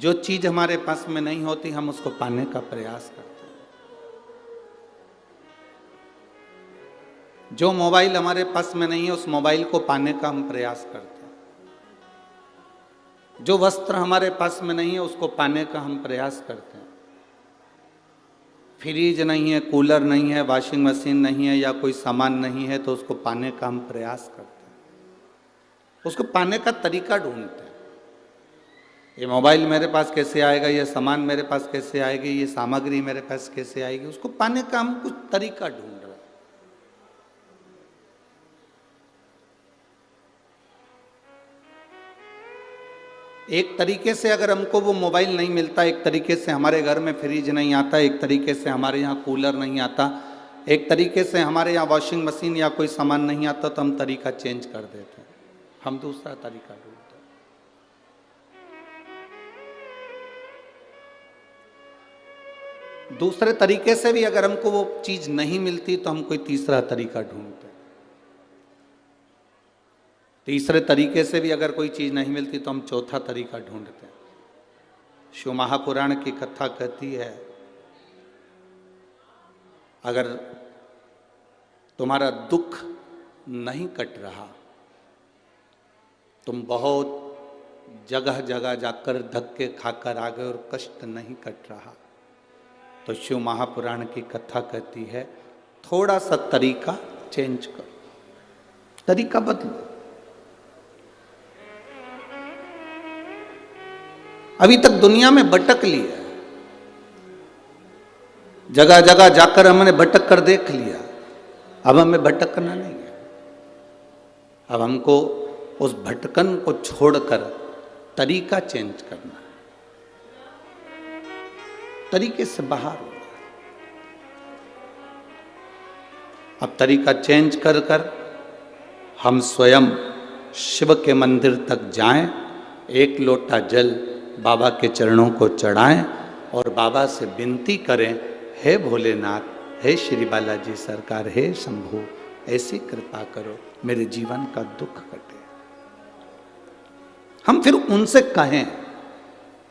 जो चीज हमारे पास में नहीं होती हम उसको पाने का प्रयास करते हैं। जो मोबाइल हमारे पास में नहीं है उस मोबाइल को पाने का हम प्रयास करते हैं। जो वस्त्र हमारे पास में नहीं है उसको पाने का हम प्रयास करते हैं। फ्रिज नहीं है, कूलर नहीं है, वॉशिंग मशीन नहीं है या कोई सामान नहीं है तो उसको पाने का हम प्रयास करते हैं। उसको पाने का तरीका ढूंढते हैं। ये मोबाइल मेरे पास कैसे आएगा, ये सामान मेरे पास कैसे आएगी, ये सामग्री मेरे पास कैसे आएगी, उसको पाने का हम कुछ तरीका ढूंढ रहे हैं। एक तरीके से अगर हमको वो मोबाइल नहीं मिलता, एक तरीके से हमारे घर में फ्रिज नहीं आता, एक तरीके से हमारे यहाँ कूलर नहीं आता, एक तरीके से हमारे यहाँ वॉशिंग मशीन या कोई सामान नहीं आता, तो हम तरीका चेंज कर देते हैं, हम दूसरा तरीका ढूंढते हैं। दूसरे तरीके से भी अगर हमको वो चीज नहीं मिलती तो हम कोई तीसरा तरीका ढूंढते हैं। तीसरे तरीके से भी अगर कोई चीज नहीं मिलती तो हम चौथा तरीका ढूंढते हैं। शिव महापुराण की कथा कहती है, अगर तुम्हारा दुख नहीं कट रहा, तुम बहुत जगह जगह जाकर धक्के खाकर आ गए और कष्ट नहीं कट रहा, तो शिव महापुराण की कथा कहती है थोड़ा सा तरीका चेंज करो, तरीका बदलो। अभी तक दुनिया में भटक लिया, जगह जगह जाकर हमने भटक कर देख लिया, अब हमें भटकना नहीं है। अब हमको उस भटकन को छोड़कर तरीका चेंज करना है, तरीके से बाहर होना। अब तरीका चेंज कर कर हम स्वयं शिव के मंदिर तक जाएं, एक लोटा जल बाबा के चरणों को चढ़ाएं और बाबा से विनती करें, हे भोलेनाथ, हे श्री बालाजी सरकार, हे शंभू, ऐसी कृपा करो मेरे जीवन का दुख कटे। हम फिर उनसे कहें,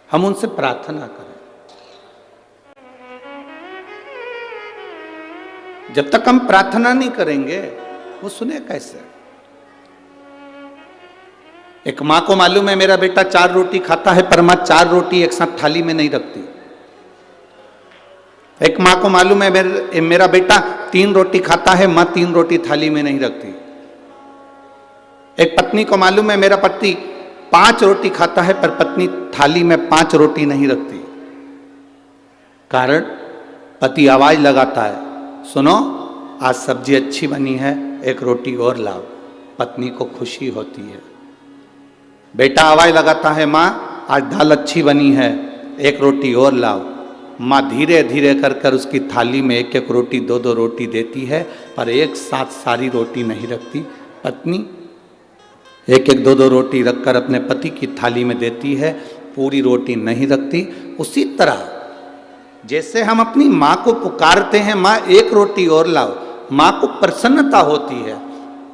हम उनसे प्रार्थना करें। जब तक हम प्रार्थना नहीं करेंगे वो सुने कैसे? एक मां को मालूम है मेरा बेटा 4 रोटी खाता है, पर मां 4 रोटी एक साथ थाली में नहीं रखती। एक मां को मालूम है मेरा बेटा 3 रोटी खाता है, मां 3 रोटी थाली में नहीं रखती। एक पत्नी को मालूम है मेरा पति 5 रोटी खाता है, पर पत्नी थाली में 5 रोटी नहीं रखती। कारण पति आवाज लगाता है, सुनो आज सब्जी अच्छी बनी है, एक रोटी और लाओ, पत्नी को खुशी होती है। बेटा आवाज लगाता है, माँ आज दाल अच्छी बनी है, एक रोटी और लाओ, माँ धीरे धीरे कर कर उसकी थाली में एक एक रोटी 2-2 रोटी देती है, पर एक साथ सारी रोटी नहीं रखती। पत्नी एक एक 2-2 रोटी रखकर अपने पति की थाली में देती है, पूरी रोटी नहीं रखती। उसी तरह जैसे हम अपनी माँ को पुकारते हैं, माँ एक रोटी और लाओ, माँ को प्रसन्नता होती है।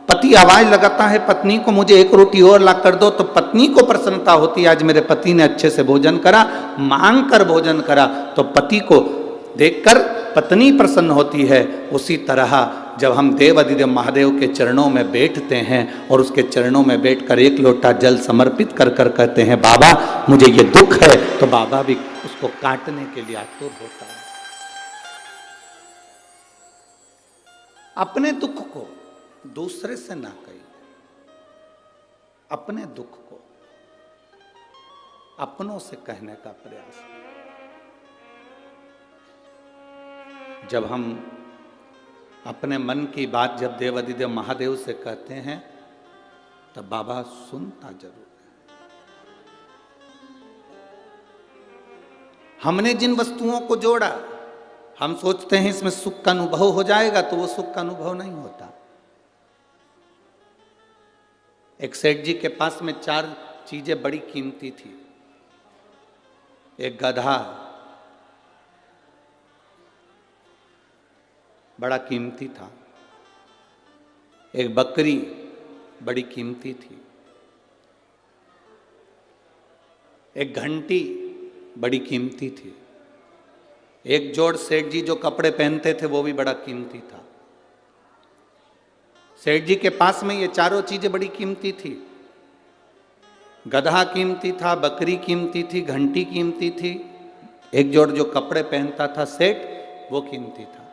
पति आवाज लगाता है पत्नी को, मुझे एक रोटी और ला कर दो, तो पत्नी को प्रसन्नता होती है, आज मेरे पति ने अच्छे से भोजन करा, मांग कर भोजन करा, तो पति को देखकर पत्नी प्रसन्न होती है। उसी तरह जब हम देव अधिदेव महादेव के चरणों में बैठते हैं और उसके चरणों में बैठकर एक लोटा जल समर्पित कर कर कहते हैं, बाबा मुझे ये दुख है, तो बाबा भी उसको काटने के लिए आतुर होता है। अपने दुख को दूसरे से ना कहिए, अपने दुख को अपनों से कहने का प्रयास। जब हम अपने मन की बात जब देव अधिदेव महादेव से कहते हैं तब बाबा सुनता जरूर है। हमने जिन वस्तुओं को जोड़ा, हम सोचते हैं इसमें सुख का अनुभव हो जाएगा, तो वो सुख का अनुभव नहीं होता। एक सेठ जी के पास में 4 चीजें बड़ी कीमती थी। एक गधा बड़ा कीमती था, एक बकरी बड़ी कीमती थी, एक घंटी बड़ी कीमती थी। एक जोड़ सेठ जी जो कपड़े पहनते थे वो भी बड़ा कीमती था। सेठ जी के पास में ये चारों चीजें बड़ी कीमती थी। गधा कीमती था, बकरी कीमती थी, घंटी कीमती थी, एक जोड़ जो कपड़े पहनता था सेठ वो कीमती था।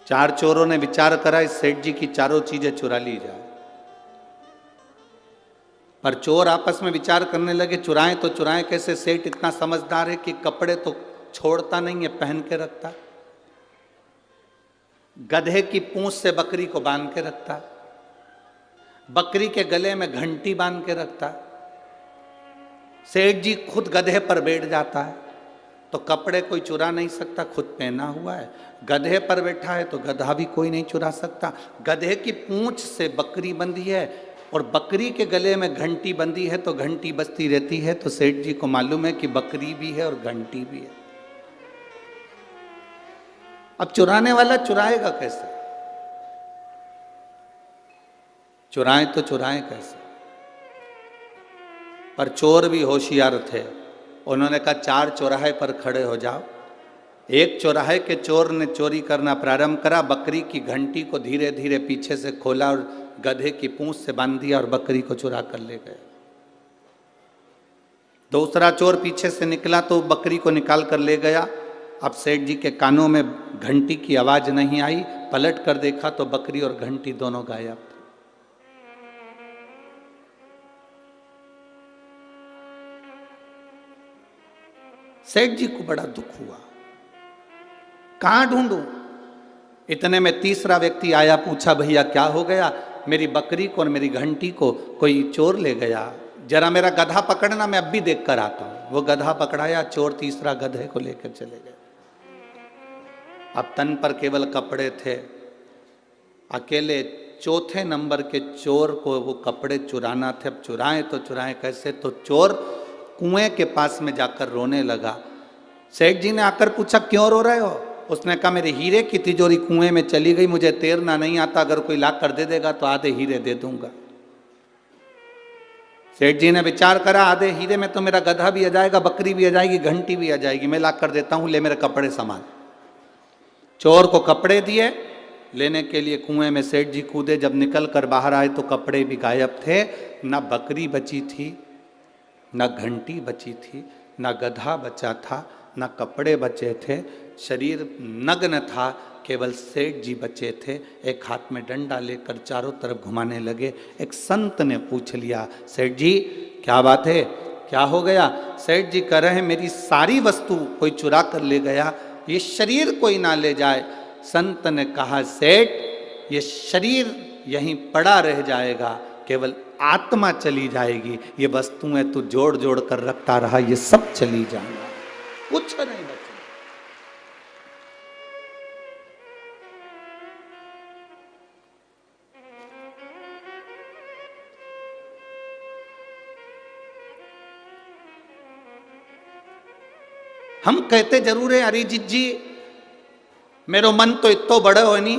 चार चोरों ने विचार करा इस सेठ जी की चारों चीजें चुरा ली जाए। पर चोर आपस में विचार करने लगे चुराएं तो चुराएं कैसे। सेठ इतना समझदार है कि कपड़े तो छोड़ता नहीं है, पहन के रखता। गधे की पूंछ से बकरी को बांध के रखता, बकरी के गले में घंटी बांध के रखता। सेठ जी खुद गधे पर बैठ जाता है तो कपड़े कोई चुरा नहीं सकता, खुद पहना हुआ है। गधे पर बैठा है तो गधा भी कोई नहीं चुरा सकता। गधे की पूंछ से बकरी बंधी है और बकरी के गले में घंटी बंधी है तो घंटी बजती रहती है। तो सेठ जी को मालूम है कि बकरी भी है और घंटी भी है। अब चुराने वाला चुराएगा कैसे? चुराएं तो चुराएं कैसे? पर चोर भी होशियार थे। उन्होंने कहा चार चौराहे पर खड़े हो जाओ। एक चौराहे के चोर ने चोरी करना प्रारंभ करा, बकरी की घंटी को धीरे धीरे पीछे से खोला और गधे की पूंछ से बांध दिया और बकरी को चुरा कर ले गए। दूसरा चोर पीछे से निकला तो बकरी को निकाल कर ले गया। अब सेठ जी के कानों में घंटी की आवाज नहीं आई, पलट कर देखा तो बकरी और घंटी दोनों गायब थे। सेठ जी को बड़ा दुख हुआ, कहां ढूंढूं? इतने में तीसरा व्यक्ति आया, पूछा भैया क्या हो गया? मेरी बकरी को और मेरी घंटी को कोई चोर ले गया, जरा मेरा गधा पकड़ना, मैं अब भी देख कर आता हूं। वो गधा पकड़ाया, चोर तीसरा गधे को लेकर चले गए। अब तन पर केवल कपड़े थे। अकेले चौथे नंबर के चोर को वो कपड़े चुराना थे। अब चुराएं तो चुराएं कैसे? तो चोर कुएं के पास में जाकर रोने लगा। सेठ जी ने आकर पूछा क्यों रो रहे हो? उसने कहा मेरे हीरे की तिजोरी कुएं में चली गई, मुझे तैरना नहीं आता, अगर कोई ला कर दे देगा तो आधे हीरे दे दूंगा। सेठ जी ने विचार करा आधे हीरे में तो मेरा गधा भी आ जाएगा, बकरी भी आ जाएगी, घंटी भी आ जाएगी, मैं ला कर देता हूं, ले मेरे कपड़े सामान। चोर को कपड़े दिए, लेने के लिए कुएं में सेठ जी कूदे। जब निकल कर बाहर आए तो कपड़े भी गायब थे। न बकरी बची थी, न घंटी बची थी, न गधा बचा था, न कपड़े बचे थे। शरीर नग्न था, केवल सेठ जी बचे थे। एक हाथ में डंडा लेकर चारों तरफ घुमाने लगे। एक संत ने पूछ लिया सेठ जी क्या बात है, क्या हो गया? सेठ जी कह रहे हैं मेरी सारी वस्तु कोई चुरा कर ले गया, ये शरीर कोई ना ले जाए। संत ने कहा सेठ ये शरीर यहीं पड़ा रह जाएगा, केवल आत्मा चली जाएगी। ये वस्तुएं तू जोड़ जोड़ कर रखता रहा, ये सब चली जाएगा, कुछ नहीं बचा। हम कहते जरूर है अरिजीत जी मेरो मन तो इतना बड़ा हो नहीं,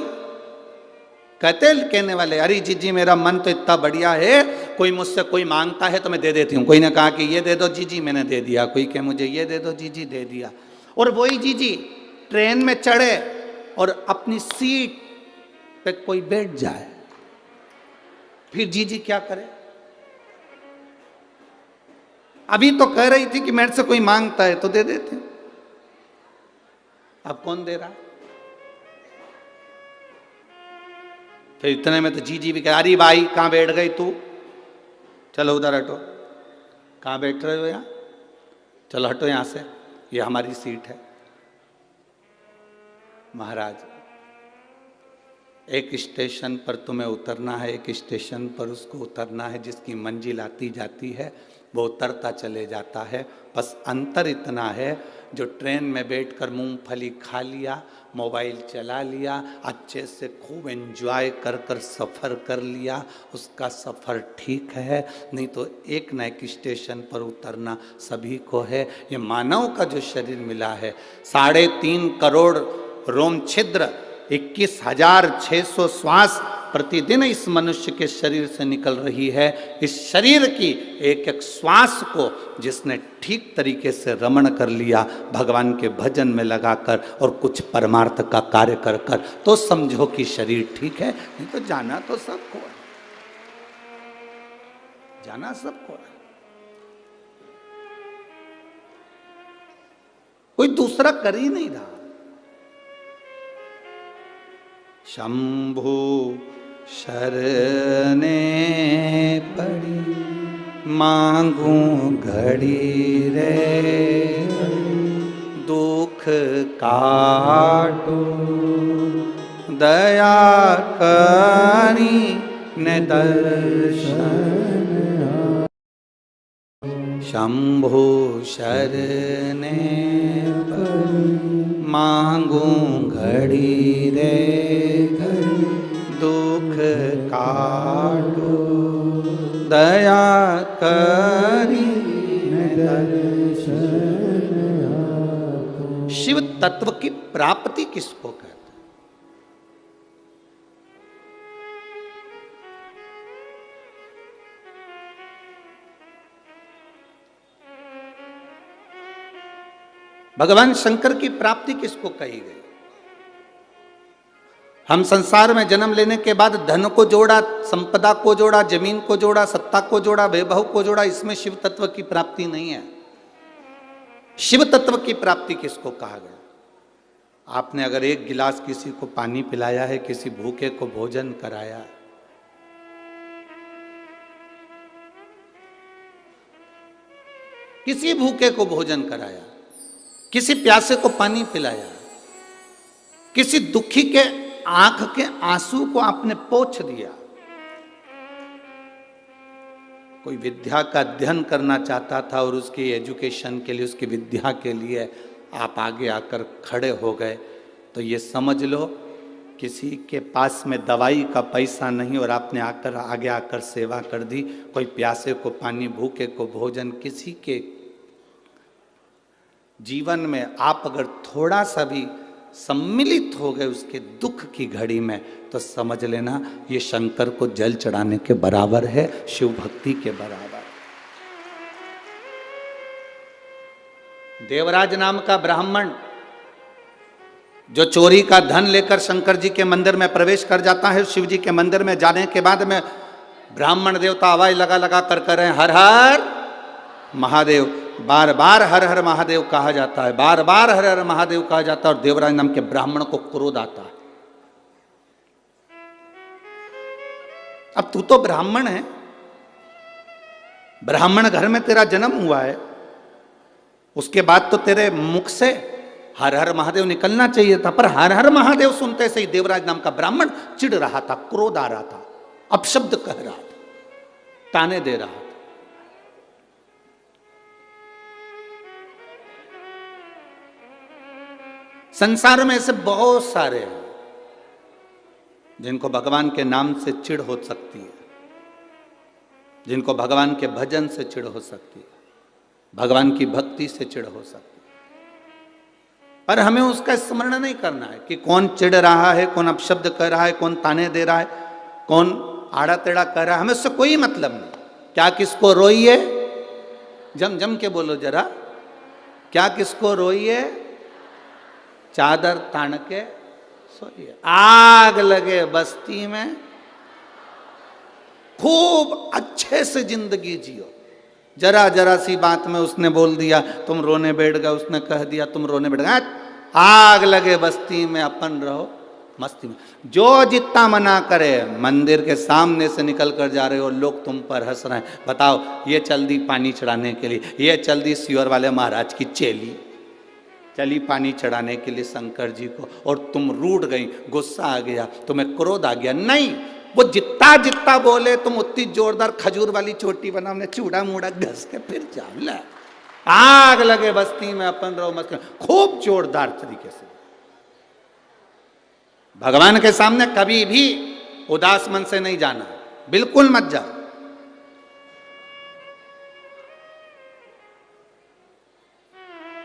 कहते कहने वाले अरिजीत जी मेरा मन तो इतना बढ़िया है, कोई मुझसे कोई मांगता है तो मैं दे देती हूँ। कोई ने कहा कि ये दे दो जीजी, मैंने दे दिया। कोई कहे मुझे ये दे दो जीजी, दे दिया। और वही जीजी ट्रेन में चढ़े और अपनी सीट पे कोई बैठ जाए, फिर जीजी क्या करे? अभी तो कह रही थी कि मेरे से कोई मांगता है तो दे देते, अब कौन दे रहा? फिर इतने में तो जीजी भी कह अरे भाई कहां बैठ गई तू, चलो उधर हटो। कहां बैठ रहे हो? यहाँ चलो हटो यहां से, ये हमारी सीट है। महाराज एक स्टेशन पर तुम्हें उतरना है, एक स्टेशन पर उसको उतरना है। जिसकी मंजिल आती जाती है वो उतरता चले जाता है। बस अंतर इतना है जो ट्रेन में बैठकर मूंगफली खा लिया, मोबाइल चला लिया, अच्छे से खूब एंजॉय कर कर सफ़र कर लिया, उसका सफ़र ठीक है। नहीं तो एक न एक स्टेशन पर उतरना सभी को है। ये मानव का जो शरीर मिला है, 3.5 करोड़ रोम छिद्र, 21,600 श्वास, प्रतिदिन इस मनुष्य के शरीर से निकल रही है। इस शरीर की एक एक श्वास को जिसने ठीक तरीके से रमण कर लिया, भगवान के भजन में लगाकर और कुछ परमार्थ का कार्य कर कर, तो समझो कि शरीर ठीक है। नहीं तो जाना तो सबको है, जाना सबको है, कोई दूसरा कर ही नहीं रहा। शंभु शरणे पड़ी मांगू घड़ी रे, दुख काटो दया करी ने दर्शन। शंभु शरणे मांगू घड़ी रे, दुख काटो दया करी दर्शन। शिव तत्व की प्राप्ति किसको कहते हैं? भगवान शंकर की प्राप्ति किसको कही गई? हम संसार में जन्म लेने के बाद धन को जोड़ा, संपदा को जोड़ा, जमीन को जोड़ा, सत्ता को जोड़ा, वैभव को जोड़ा, इसमें शिव तत्व की प्राप्ति नहीं है। शिव तत्व की प्राप्ति किसको कहा गया? आपने अगर एक गिलास किसी को पानी पिलाया है, किसी भूखे को भोजन कराया, किसी भूखे को भोजन कराया, किसी प्यासे को पानी पिलाया, किसी दुखी के आंख के आंसू को आपने पोंछ दिया, कोई विद्या का अध्ययन करना चाहता था और उसकी एजुकेशन के लिए, उसकी विद्या के लिए आप आगे आकर खड़े हो गए, तो ये समझ लो किसी के पास में दवाई का पैसा नहीं और आपने आकर आगे आकर सेवा कर दी। कोई प्यासे को पानी, भूखे को भोजन, किसी के जीवन में आप अगर थोड़ा सा भी सम्मिलित हो गए उसके दुख की घड़ी में, तो समझ लेना ये शंकर को जल चढ़ाने के बराबर है, शिव भक्ति के बराबर। देवराज नाम का ब्राह्मण जो चोरी का धन लेकर शंकर जी के मंदिर में प्रवेश कर जाता है, शिव जी के मंदिर में जाने के बाद में ब्राह्मण देवता आवाज लगा लगा कर रहे हैं, हर हर महादेव। बार बार हर हर महादेव कहा जाता है, बार बार हर हर महादेव कहा जाता है, और देवराज नाम के ब्राह्मण को क्रोध आता है। अब तू तो ब्राह्मण है, ब्राह्मण घर में तेरा जन्म हुआ है, उसके बाद तो तेरे मुख से हर हर महादेव निकलना चाहिए था, पर हर हर महादेव सुनते से ही देवराज नाम का ब्राह्मण चिढ़ रहा था, क्रोध आ रहा था, अपशब्द कह रहा था, ताने दे रहा था। संसार में ऐसे बहुत सारे हैं जिनको भगवान के नाम से चिढ़ हो सकती है, जिनको भगवान के भजन से चिढ़ हो सकती है, भगवान की भक्ति से चिढ़ हो सकती है, पर हमें उसका स्मरण नहीं करना है कि कौन चिढ़ रहा है, कौन अपशब्द कर रहा है, कौन ताने दे रहा है, कौन आड़ा टेढ़ा कर रहा है, हमें उससे कोई मतलब नहीं। क्या किसको रोइए, जम जम के बोलो जरा, क्या किसको रोइए, चादर तान के सोइए। आग लगे बस्ती में, खूब अच्छे से जिंदगी जियो। जरा जरा सी बात में उसने बोल दिया तुम रोने बैठ गए, उसने कह दिया तुम रोने बैठ गए, आग लगे बस्ती में, अपन रहो मस्ती में। जो जितना मना करे, मंदिर के सामने से निकल कर जा रहे हो, लोग तुम पर हंस रहे हैं, बताओ ये चल दी पानी चढ़ाने के लिए, ये चल दी सियोर वाले महाराज की चेली, चली पानी चढ़ाने के लिए शंकर जी को, और तुम रूठ गई, गुस्सा आ गया, तुम्हें क्रोध आ गया। नहीं, वो जितना जितना बोले तुम उतनी जोरदार खजूर वाली चोटी बना, हमने चूड़ा मूड़ा घस के फिर जाओ, आग लगे बस्ती में, अपन रहो मस्त, खूब जोरदार तरीके से। भगवान के सामने कभी भी उदास मन से नहीं जाना, बिल्कुल मत जाओ।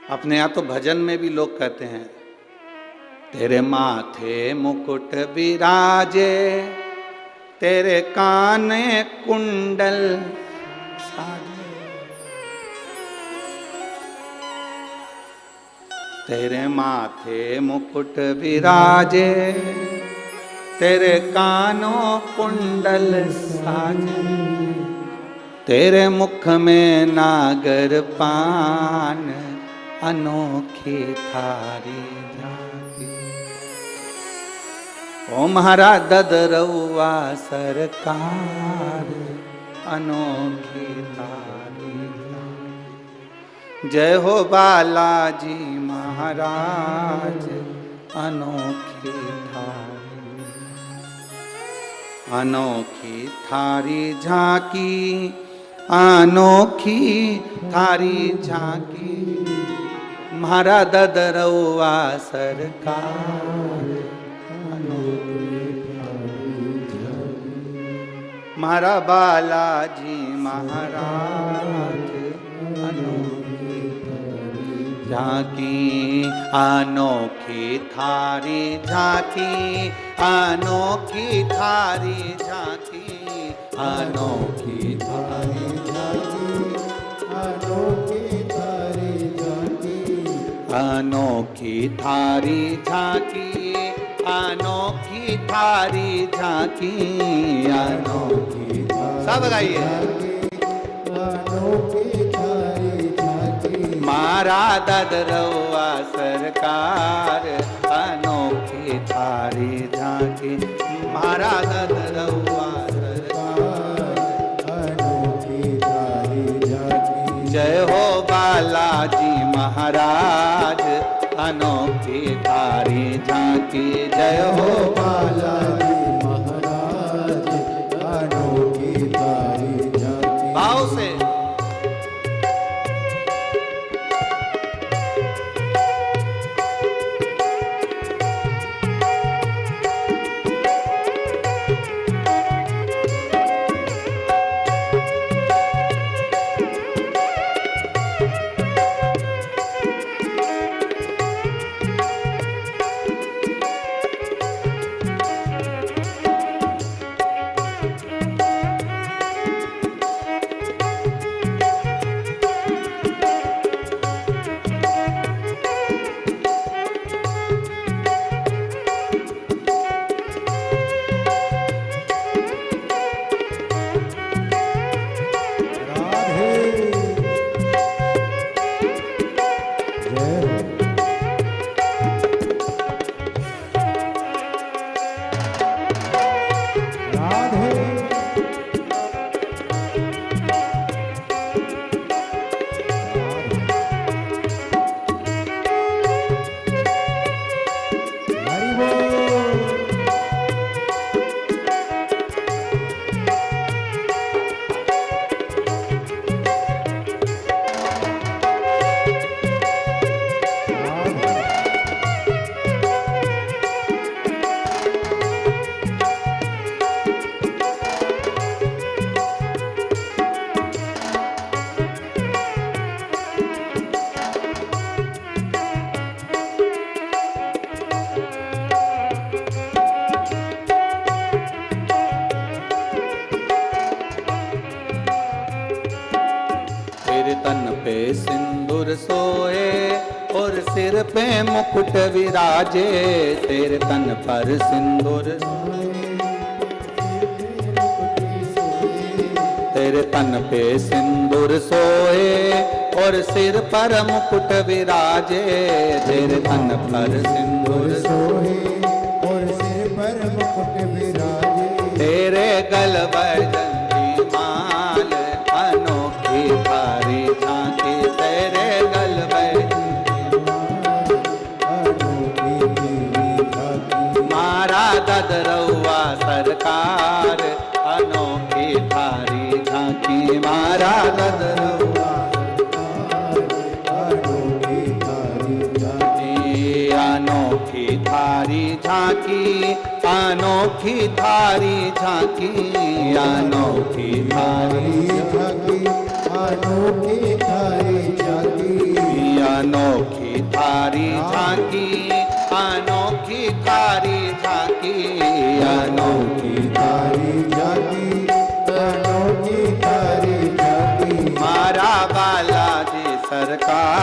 अपने यहाँ तो भजन में भी लोग कहते हैं, तेरे माथे मुकुट विराजे तेरे काने कुंडल साजे, तेरे माथे मुकुट विराजे, तेरे कानों कुंडल साजे, तेरे मुख में नागर पान, अनोखी थारी झांकी। ओ महाराज ददरउआ सरकार, अनोखी थारी झांकी। जय हो बालाजी महाराज, अनोखी थारी, अनोखी थारी झांकी, अनोखी थारी झांकी। महारा ददरउआ सरकार, अनोखी थारी झांकी। महारा बालाजी महाराज, अनोखी थारी झांकी, अनोखी थारी झांकी, अनोखी थारी झांकी, अनोखी थारी झांकी, अनोखी थारी झांकी, अनोखी थारी झांकी, अनोखी थारी झांकी, अनोखी सब गाइए। अनोखी थारी झांकी, मारा ददरउआ सरकार, अनोखी थारी झांकी। मारा ददरउआ सरकार, अनोखी थारी झांकी। जय हो बालाजी महाराज, अनोखी थारी झांकी। जय हो बालाजी महाराज, अनोखी थारी झांकी। भाव से सिंदूर सोए और सिर पे मुकुट विराजे, तेरे तन पर सिंदूर तेरे तन पे सिंदूर सोए और सिर पर मुकुट विराजे, तेरे तन पर सिंदूर सोए और सिर पर मुकुट विराजे, तेरे गल जंजी माल, अनोखी थारी झांकी। तेरे गल मारा ददरउआ सरकार, अनोखी थारी झांकी। मारा ददरउआ अनोखी थारी झांकी, अनोखी थारी झांकी, अनोखी थारी झांकी, अनोखी थारी झांकी, अनोखी थारी झांकी, अनोखी थारी झांकी, अनोखी थारी झांकी, अनोखी थारी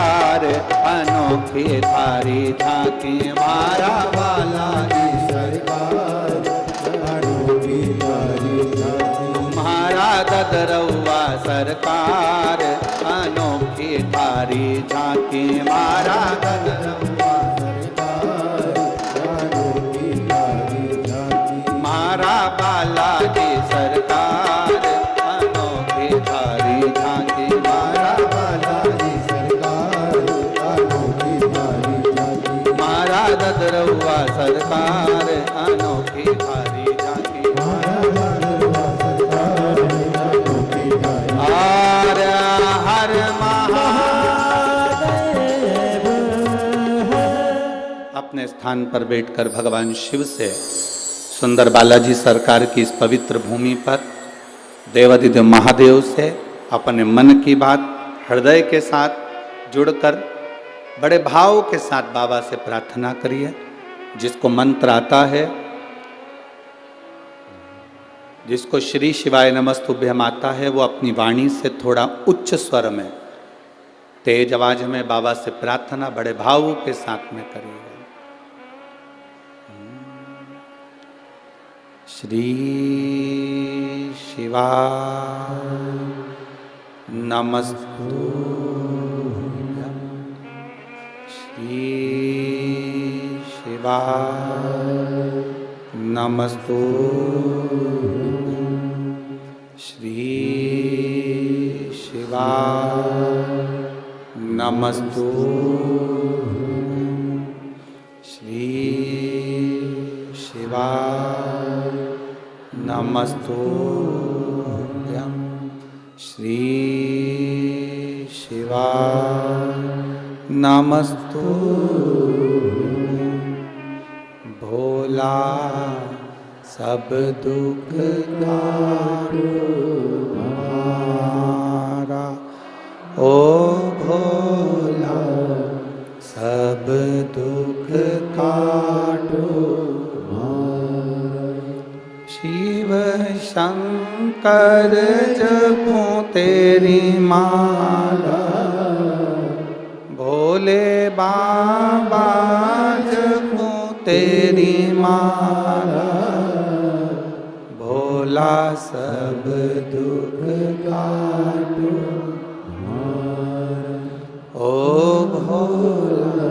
सरकार, अनोखी थारी झांकी मारा बालाजी सरकार, अनोखी थारी झांकी मारा ददरौआ सरकार, अनोखी थारी झांकी मारा ददरौआ सरकार, अनोखी थारी झांकी मारा बालाजी सरकार, अनोखी थारी झांकी मारा बालाजी सरकार, अनोखी थारी झांकी मारा ददरौआ सरकार, अनोखी थारी झांकी हर हर महादेव। अपने स्थान पर बैठकर भगवान शिव से सुंदर बालाजी सरकार की इस पवित्र भूमि पर देवाधिदेव महादेव से अपने मन की बात हृदय के साथ जुड़कर बड़े भाव के साथ बाबा से प्रार्थना करिए। जिसको मंत्र आता है, जिसको श्री शिवाय नमस्तुभ्यम आता है, वो अपनी वाणी से थोड़ा उच्च स्वर में, तेज आवाज में बाबा से प्रार्थना बड़े भाव के साथ में करिए। श्री शिवाय नमस्तुभ्यम, श्री शिवाय नमस्तुभ्यम, श्री शिवाय नमस्तुभ्यम, श्री शिवाय नमस्तुभ्यम, श्री शिवाय नमस्तुभ्यम। भोला सब दुख काटो हमारा, ओ भोला सब दुख काटो शिव शंकर जपो तेरी माला, भोले बाबा जपो तेरी माला, भोला सब दुख काटो ओ भोला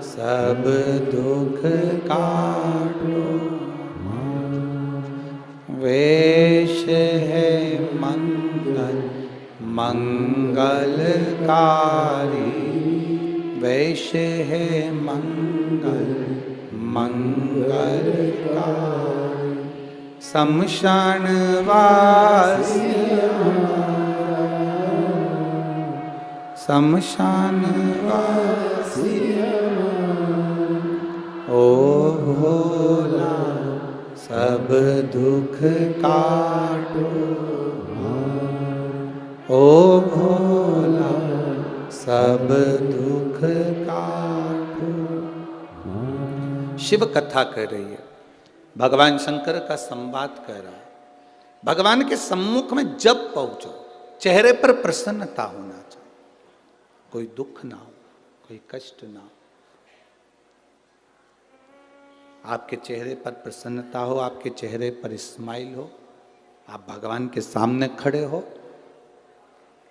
सब दुख काटो। वेश है मंगल मंगलकारी, वेश है मंगल मंगलकारी, शमशान वासी शमशान वासी, ओ भोला सब दुख काटो, ओ भोला सब दुख काटो। शिव कथा कर रही है, भगवान शंकर का संवाद कर रहा है। भगवान के सम्मुख में जब पहुंचो, चेहरे पर प्रसन्नता होना चाहिए, कोई दुख ना हो, कोई कष्ट ना हो। आपके चेहरे पर प्रसन्नता हो, आपके चेहरे पर स्माइल हो, आप भगवान के सामने खड़े हो,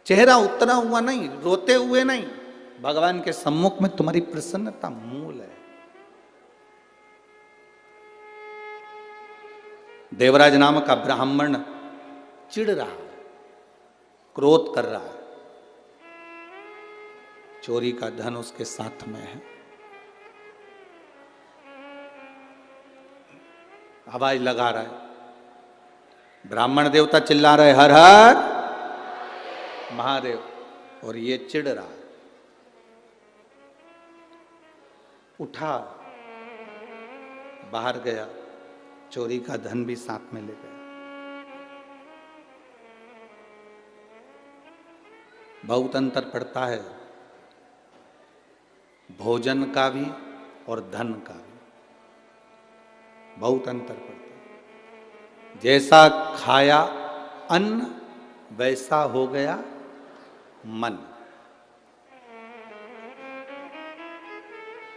चेहरा उतरा हुआ नहीं, रोते हुए नहीं, भगवान के सम्मुख में तुम्हारी प्रसन्नता मूल है। देवराज नाम का ब्राह्मण चिढ़ रहा है, क्रोध कर रहा है, चोरी का धन उसके साथ में है, आवाज लगा रहा है, ब्राह्मण देवता चिल्ला रहे हर हर महादेव, और ये चिढ़ रहा है। उठा, बाहर गया, चोरी का धन भी साथ में ले गया। बहुत अंतर पड़ता है भोजन का भी और धन का भी, बहुत अंतर पड़ता है। जैसा खाया अन्न वैसा हो गया मन।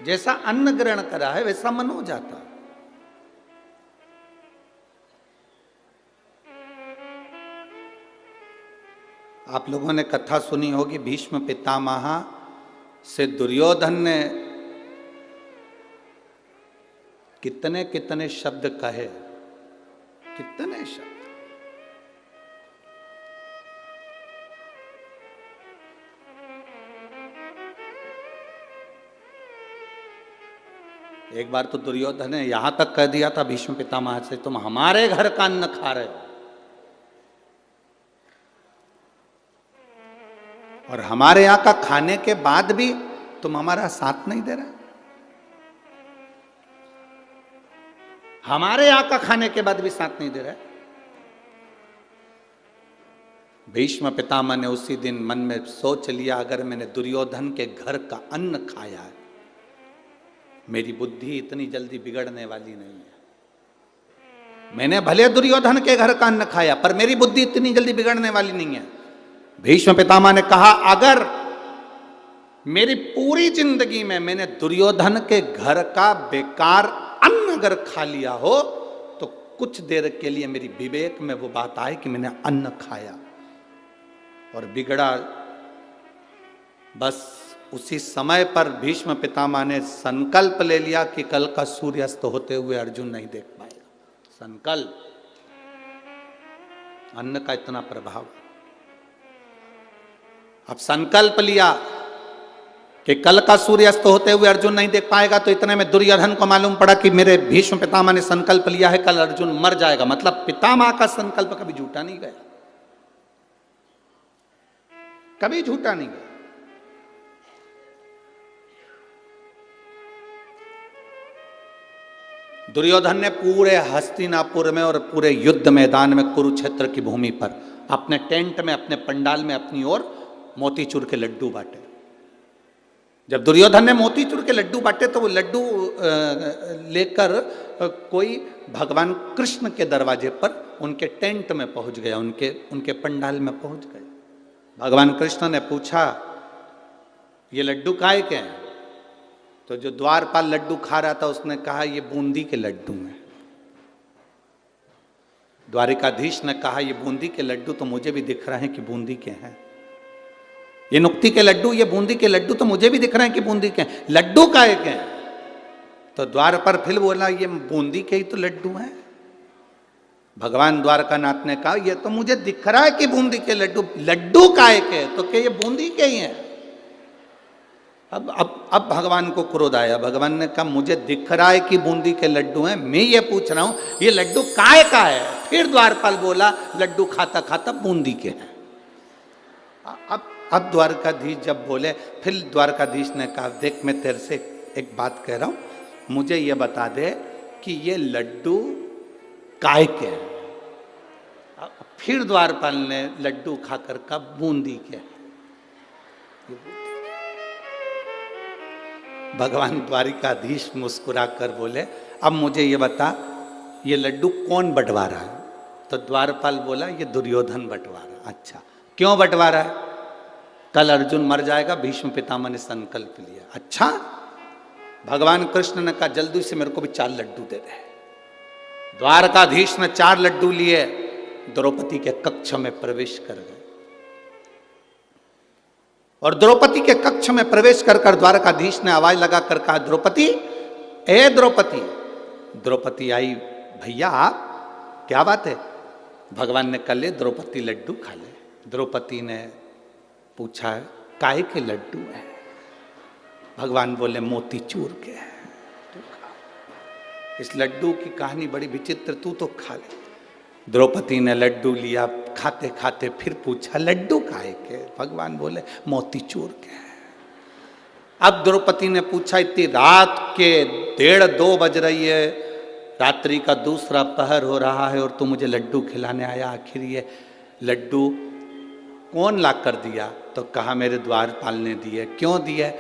जैसा अन्न ग्रहण करा है वैसा मन हो जाता। आप लोगों ने कथा सुनी होगी, भीष्म पितामह से दुर्योधन ने कितने कितने शब्द कहे, कितने शब्द। एक बार तो दुर्योधन ने यहां तक कह दिया था भीष्म पितामह से, तुम हमारे घर का अन्न खा रहे हो और हमारे यहां का खाने के बाद भी तुम हमारा साथ नहीं दे रहे। हमारे यहां का खाने के बाद भी साथ नहीं दे रहे। भीष्म पितामह ने उसी दिन मन में सोच लिया, अगर मैंने दुर्योधन के घर का अन्न खाया है, मेरी बुद्धि इतनी जल्दी बिगड़ने वाली नहीं है। मैंने भले दुर्योधन के घर का अन्न खाया, पर मेरी बुद्धि इतनी जल्दी बिगड़ने वाली नहीं है। भीष्म पितामह ने कहा, अगर मेरी पूरी जिंदगी में मैंने दुर्योधन के घर का बेकार अन्न अगर खा लिया हो, तो कुछ देर के लिए मेरी विवेक में वो बात आए कि मैंने अन्न खाया और बिगड़ा। बस उसी समय पर भीष्म पितामह ने संकल्प ले लिया कि कल का सूर्यास्त होते हुए अर्जुन नहीं देख पाएगा। संकल्प, अन्न का इतना प्रभाव। अब संकल्प लिया कि कल का सूर्यास्त होते हुए अर्जुन नहीं देख पाएगा, तो इतने में दुर्योधन को मालूम पड़ा कि मेरे भीष्म पितामह ने संकल्प लिया है कल अर्जुन मर जाएगा। मतलब पितामह का संकल्प कभी झूठा नहीं गया, कभी झूठा नहीं गया। दुर्योधन ने पूरे हस्तिनापुर में और पूरे युद्ध मैदान में, कुरुक्षेत्र की भूमि पर, अपने टेंट में, अपने पंडाल में अपनी ओर मोतीचूर के लड्डू बांटे। जब दुर्योधन ने मोतीचूर के लड्डू बांटे तो वो लड्डू लेकर कोई भगवान कृष्ण के दरवाजे पर उनके टेंट में पहुंच गया, उनके पंडाल में पहुंच गए। भगवान कृष्ण ने पूछा, ये लड्डू काहे के हैं? तो जो द्वारपाल लड्डू खा रहा था उसने कहा, ये बूंदी के लड्डू हैं। द्वारिकाधीश ने कहा, ये बूंदी के लड्डू तो मुझे भी दिख रहे हैं कि बूंदी के हैं। ये नुक्ती के लड्डू, ये बूंदी के लड्डू तो मुझे भी दिख रहे हैं कि बूंदी के हैं। लड्डू काहे के हैं? तो द्वार पर फिर बोला, ये बूंदी के ही तो लड्डू हैं। भगवान द्वारकानाथ ने कहा, ये तो मुझे दिख रहा है कि बूंदी के लड्डू, लड्डू काहे के? तो क्या ये बूंदी के ही हैं। अब भगवान को क्रोध आया। भगवान ने कहा, मुझे दिख रहा है कि बूंदी के लड्डू हैं, मैं ये पूछ रहा हूं ये लड्डू काय का है? फिर द्वारपाल बोला, लड्डू खाता खाता बूंदी के हैं। अब द्वारकाधीश जब बोले, फिर द्वारकाधीश ने कहा, देख मैं तेरे से एक बात कह रहा हूं, मुझे ये बता दे कि ये लड्डू काय के हैं। फिर द्वारपाल ने लड्डू खाकर कहा, बूंदी के। भगवान द्वारिकाधीश मुस्कुरा कर बोले, अब मुझे ये बता, ये लड्डू कौन बंटवा रहा है? तो द्वारपाल बोला, ये दुर्योधन बंटवा रहा। अच्छा, क्यों बंटवा रहा है? कल अर्जुन मर जाएगा, भीष्म पितामह ने संकल्प लिया। अच्छा, भगवान कृष्ण ने कहा, जल्दी से मेरे को भी 4 लड्डू दे दे। द्वारकाधीश ने 4 लड्डू लिए, द्रौपदी के कक्ष में प्रवेश कर गए। और द्रौपदी के कक्ष में प्रवेश कर द्वारकाधीश ने आवाज लगाकर कहा, द्रौपदी, ए द्रौपदी। द्रौपदी आई, भैया आप, क्या बात है? भगवान ने कहा, ले द्रौपदी लड्डू खा ले। द्रौपदी ने पूछा, काय के लड्डू है? भगवान बोले, मोतीचूर के हैं, तू खा। इस लड्डू की कहानी बड़ी विचित्र, तू तो खा ले। द्रौपदी ने लड्डू लिया, खाते खाते फिर पूछा, लड्डू काहे के? भगवान बोले, मोतीचूर के हैं। अब द्रौपदी ने पूछा, इतनी रात के 1:30-2 बज रही है, रात्रि का दूसरा पहर हो रहा है और तू मुझे लड्डू खिलाने आया, आखिर ये लड्डू कौन ला कर दिया? तो कहा, मेरे द्वारपाल ने दिए। क्यों दिए?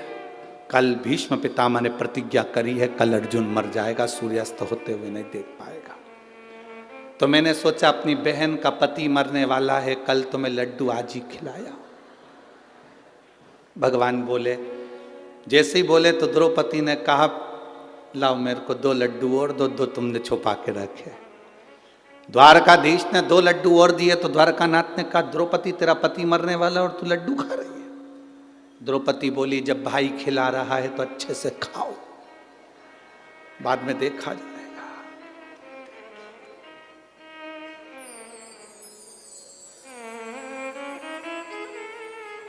कल भीष्म पितामह ने प्रतिज्ञा करी है, कल अर्जुन मर जाएगा, सूर्यास्त होते हुए नहीं देख पाएगा। तो मैंने सोचा, अपनी बहन का पति मरने वाला है, कल तो मैं लड्डू आज ही खिलाया। भगवान बोले, जैसे ही बोले तो द्रौपदी ने कहा, लाओ मेरे को 2 लड्डू और दो, 2 तुमने छुपा के रखे। द्वारकाधीश ने 2 लड्डू और दिए तो द्वारकानाथ ने कहा, द्रौपदी तेरा पति मरने वाला और तू लड्डू खा रही है। द्रौपदी बोली, जब भाई खिला रहा है तो अच्छे से खाओ, बाद में देखा जाएगा।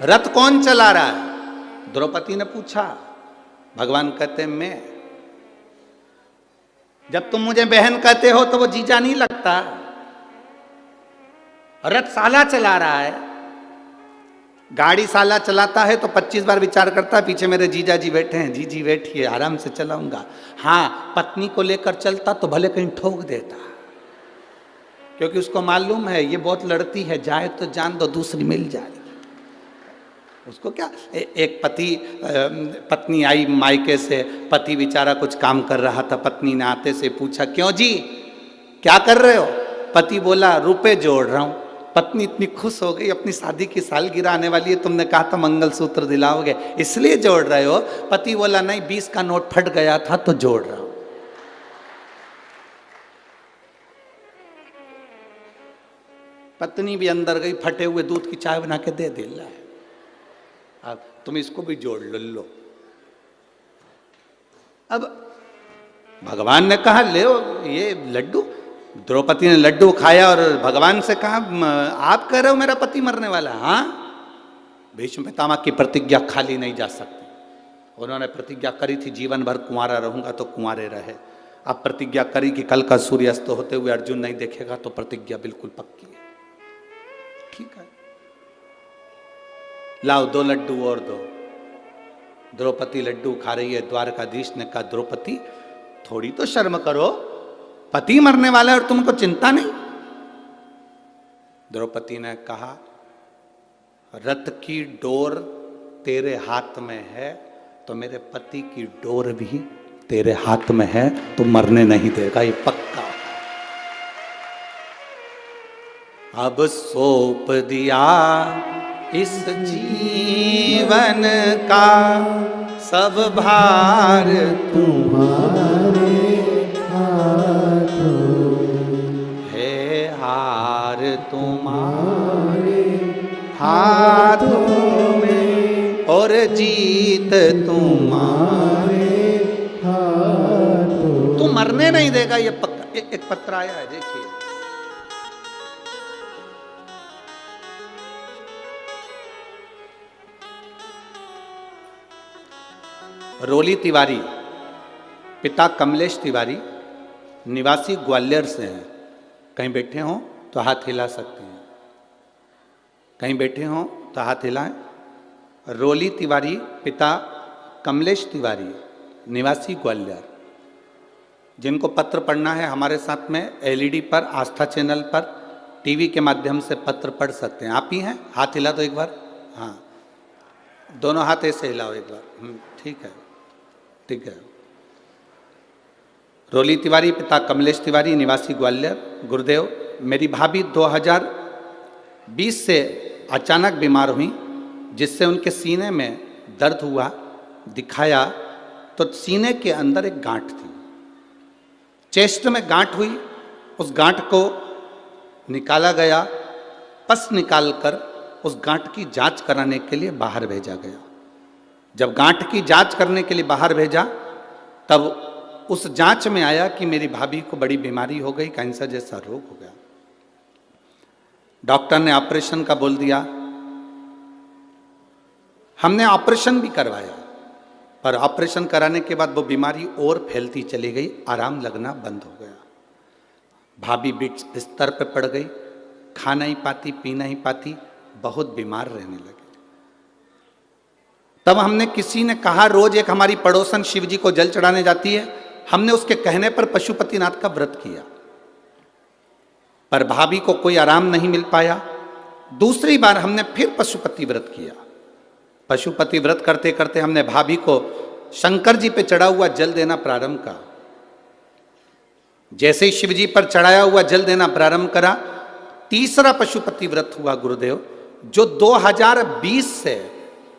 रथ कौन चला रहा है? द्रौपदी ने पूछा। भगवान कहते मैं। जब तुम मुझे बहन कहते हो तो वो जीजा नहीं लगता। रथ साला चला रहा है। गाड़ी साला चलाता है तो 25 बार विचार करता है, पीछे मेरे जीजा जी बैठे हैं, जी जी बैठिए आराम से चलाऊंगा। हाँ, पत्नी को लेकर चलता तो भले कहीं ठोक देता, क्योंकि उसको मालूम है ये बहुत लड़ती है, जाए तो जान दो, दूसरी मिल जाएगी। उसको क्या, एक पत्नी आई मायके से, पति बेचारा कुछ काम कर रहा था, पत्नी ने आते से पूछा, क्यों जी क्या कर रहे हो? पति बोला, रुपए जोड़ रहा हूं। पत्नी इतनी खुश हो गई, अपनी शादी की सालगिरह आने वाली है, तुमने कहा था मंगलसूत्र दिलाओगे इसलिए जोड़ रहे हो? पति बोला, नहीं 20 का नोट फट गया था तो जोड़ रहा हूं। पत्नी भी अंदर गई, फटे हुए दूध की चाय बना के दे दिला है, अब तुम इसको भी जोड़ लो। अब भगवान ने कहा, ले ये लड्डू। द्रौपदी ने लड्डू खाया और भगवान से कहा, आप कह रहे हो मेरा पति मरने वाला? हाँ, भीष्म पितामह की प्रतिज्ञा खाली नहीं जा सकती। उन्होंने प्रतिज्ञा करी थी जीवन भर कुंवारा रहूंगा, तो कुंवारे रहे। अब प्रतिज्ञा करी कि कल का सूर्यास्त होते हुए अर्जुन नहीं देखेगा, तो प्रतिज्ञा बिल्कुल पक्की है। ठीक है, लाओ 2 लड्डू और दो। द्रौपदी लड्डू खा रही है। द्वारकाधीश ने कहा, द्रौपदी थोड़ी तो शर्म करो, पति मरने वाला है और तुमको चिंता नहीं। द्रौपदी ने कहा, रथ की डोर तेरे हाथ में है तो मेरे पति की डोर भी तेरे हाथ में है, तो मरने नहीं देगा, ये पक्का। अब सौंप दिया इस जीवन का सब भार तुम्हारे हाथों, है हार तुम्हारे हाथों में और जीत तुम्हारे हाथों। तू मरने नहीं देगा, ये पक्का। एक पत्र आया है, देखिए। रोली तिवारी, पिता कमलेश तिवारी, निवासी ग्वालियर से हैं। कहीं बैठे हों तो हाथ हिला सकते हैं, कहीं बैठे हों तो हाथ हिलाएं। रोली तिवारी, पिता कमलेश तिवारी, निवासी ग्वालियर। जिनको पत्र पढ़ना है हमारे साथ में एलईडी पर, आस्था चैनल पर, टीवी के माध्यम से पत्र पढ़ सकते हैं। आप ही हैं? हाथ हिला दो एक बार। हाँ, दोनों हाथ ऐसे हिलाओ एक बार। ठीक है, ठीक है। रोली तिवारी, पिता कमलेश तिवारी, निवासी ग्वालियर। गुरुदेव, मेरी भाभी 2020 से अचानक बीमार हुई, जिससे उनके सीने में दर्द हुआ। दिखाया तो सीने के अंदर एक गांठ थी, चेस्ट में गांठ हुई। उस गांठ को निकाला गया, पस निकालकर उस गांठ की जांच कराने के लिए बाहर भेजा गया। जब गांठ की जांच करने के लिए बाहर भेजा, तब उस जांच में आया कि मेरी भाभी को बड़ी बीमारी हो गई, कैंसर जैसा रोग हो गया। डॉक्टर ने ऑपरेशन का बोल दिया। हमने ऑपरेशन भी करवाया, पर ऑपरेशन कराने के बाद वो बीमारी और फैलती चली गई, आराम लगना बंद हो गया। भाभी बिस्तर पे पड़ गई, खा नहीं पाती, पी नहीं पाती, बहुत बीमार रहने लगी। तब हमने, किसी ने कहा, रोज एक हमारी पड़ोसन शिव जी को जल चढ़ाने जाती है, हमने उसके कहने पर पशुपतिनाथ का व्रत किया, पर भाभी को कोई आराम नहीं मिल पाया। दूसरी बार हमने फिर पशुपति व्रत किया। पशुपति व्रत करते करते हमने भाभी को शंकर जी पे चढ़ा हुआ जल देना प्रारंभ करा। जैसे ही शिव जी पर चढ़ाया हुआ जल देना प्रारंभ करा, तीसरा पशुपति व्रत हुआ गुरुदेव, जो 2020 से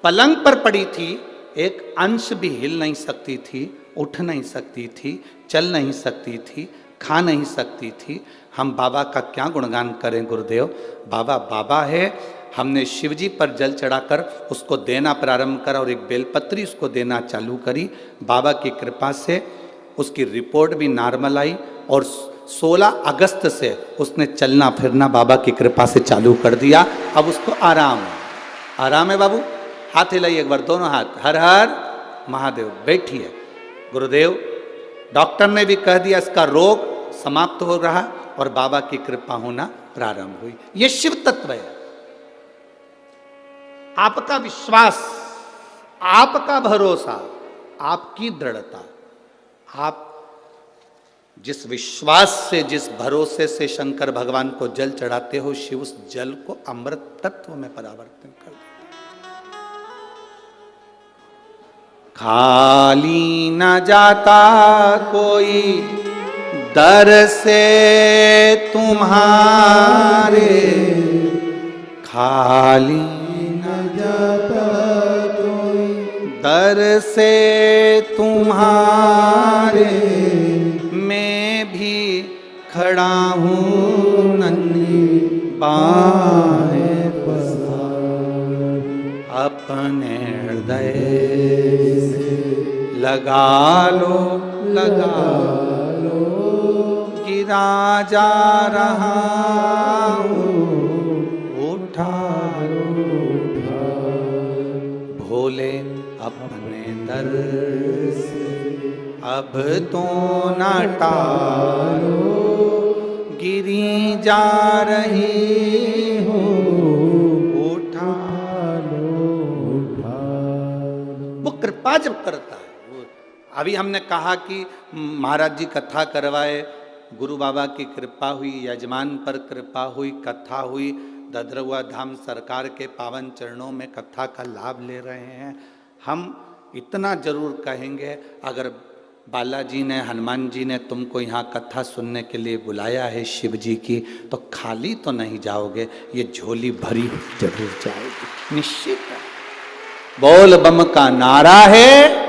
पलंग पर पड़ी थी, एक अंश भी हिल नहीं सकती थी, उठ नहीं सकती थी, चल नहीं सकती थी, खा नहीं सकती थी। हम बाबा का क्या गुणगान करें गुरुदेव? बाबा बाबा है। हमने शिव जी पर जल चढ़ाकर उसको देना प्रारंभ करा और एक बेलपत्री उसको देना चालू करी। बाबा की कृपा से उसकी रिपोर्ट भी नॉर्मल आई और 16 अगस्त से उसने चलना फिरना बाबा की कृपा से चालू कर दिया। अब उसको आराम है। आराम है बाबू? हाथ हिलाइए एक बार, दोनों हाथ। हर हर महादेव। बैठिए। गुरुदेव डॉक्टर ने भी कह दिया इसका रोग समाप्त हो रहा और बाबा की कृपा होना प्रारंभ हुई। यह शिव तत्व है। आपका विश्वास, आपका भरोसा, आपकी दृढ़ता, आप जिस विश्वास से, जिस भरोसे से शंकर भगवान को जल चढ़ाते हो, शिव उस जल को अमृत तत्व में परिवर्तन कर देता। खाली न जाता कोई दर से तुम्हारे, खाली न जाता कोई दर से तुम्हारे, मैं भी खड़ा हूँ नन्ही बाहें पसार, अपने हृदय से लगा लो, लगा लो, गिरा जा रहा हूँ, उठा लो, भोले अपने दर से अब तो न टालो, गिरी जा रही हो, उठा लो, उठा लो। वो कृपा जब करता है। अभी हमने कहा कि महाराज जी कथा करवाए, गुरु बाबा की कृपा हुई, यजमान पर कृपा हुई, कथा हुई, ददरुआ धाम सरकार के पावन चरणों में कथा का लाभ ले रहे हैं। हम इतना जरूर कहेंगे, अगर बालाजी ने, हनुमान जी ने तुमको यहाँ कथा सुनने के लिए बुलाया है शिव जी की, तो खाली तो नहीं जाओगे, ये झोली भरी जरूर जाओगे, निश्चित है। बोल बम का नारा है।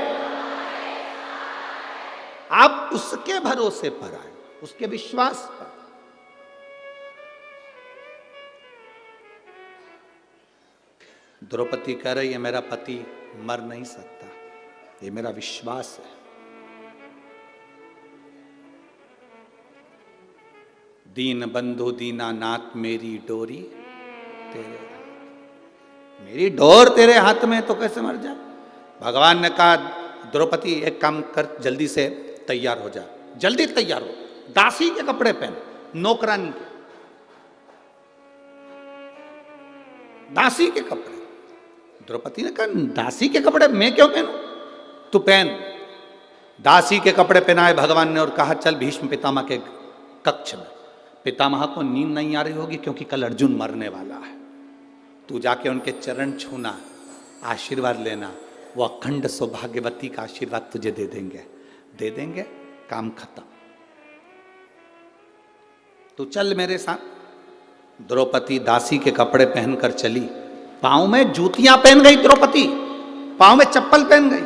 आप उसके भरोसे पर आए, उसके विश्वास पर। द्रौपदी कह रही है मेरा पति मर नहीं सकता, ये मेरा विश्वास है। दीन बंधु दीनानाथ मेरी डोरी तेरे, मेरी डोर तेरे हाथ में, तो कैसे मर जाए? भगवान ने कहा द्रौपदी एक काम कर, जल्दी से तैयार हो जा, जल्दी तैयार हो, दासी के कपड़े पहन, नौकरानी के, दासी के कपड़े। द्रौपदी ने कहा दासी के कपड़े मैं क्यों पहनूं, तू पहन। दासी के कपड़े पहनाए भगवान ने और कहा चल भीष्म पितामह के कक्ष में। पितामह को नींद नहीं आ रही होगी क्योंकि कल अर्जुन मरने वाला है, तू जाके उनके चरण छूना, आशीर्वाद लेना, वो अखंड सौभाग्यवती का आशीर्वाद तुझे दे देंगे, दे देंगे, काम खत्म, तू चल मेरे साथ। द्रौपदी दासी के कपड़े पहनकर चली, पांव में जूतियां पहन गई द्रौपदी, पांव में चप्पल पहन गई।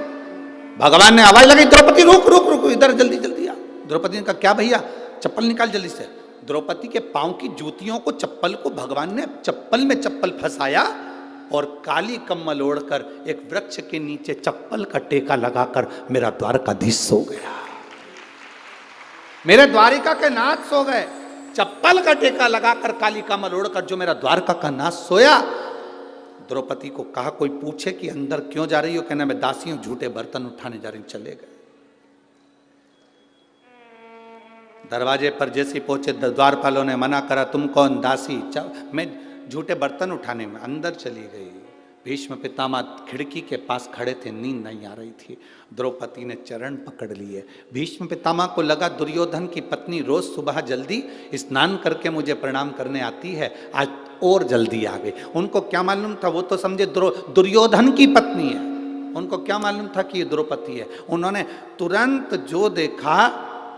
भगवान ने आवाज लगाई द्रौपदी रुक रुक रुक, इधर जल्दी जल्दी आ। द्रौपदी ने कहा क्या भैया, चप्पल निकाल जल्दी से। द्रौपदी के पांव की जूतियों को, चप्पल को भगवान ने चप्पल में चप्पल फंसाया और काली कम्बल ओढ़कर एक वृक्ष के नीचे चप्पल का टेका लगाकर मेरा द्वारकाधीश सो गया, मेरे द्वारिका के नाथ सो गए। चप्पल का टेका लगाकर काली कम्बल ओढ़कर जो मेरा द्वारका का नाथ सोया। द्रौपदी को कहा कोई पूछे कि अंदर क्यों जा रही हो, कहना मैं दासी हूं, झूठे बर्तन उठाने जा रही हूं। चले गए। दरवाजे पर जैसे पहुंचे द्वारपालों ने मना करा, तुम कौन? दासी। मैं झूठे बर्तन उठाने में। अंदर चली गई। भीष्म पितामह खिड़की के पास खड़े थे, नींद नहीं आ रही थी। द्रौपदी ने चरण पकड़ लिए। भीष्म पितामह को लगा दुर्योधन की पत्नी रोज सुबह जल्दी स्नान करके मुझे प्रणाम करने आती है, आज और जल्दी आ गई। उनको क्या मालूम था, वो तो समझे दुर्योधन की पत्नी है, उनको क्या मालूम था कि ये द्रौपदी है। उन्होंने तुरंत जो देखा,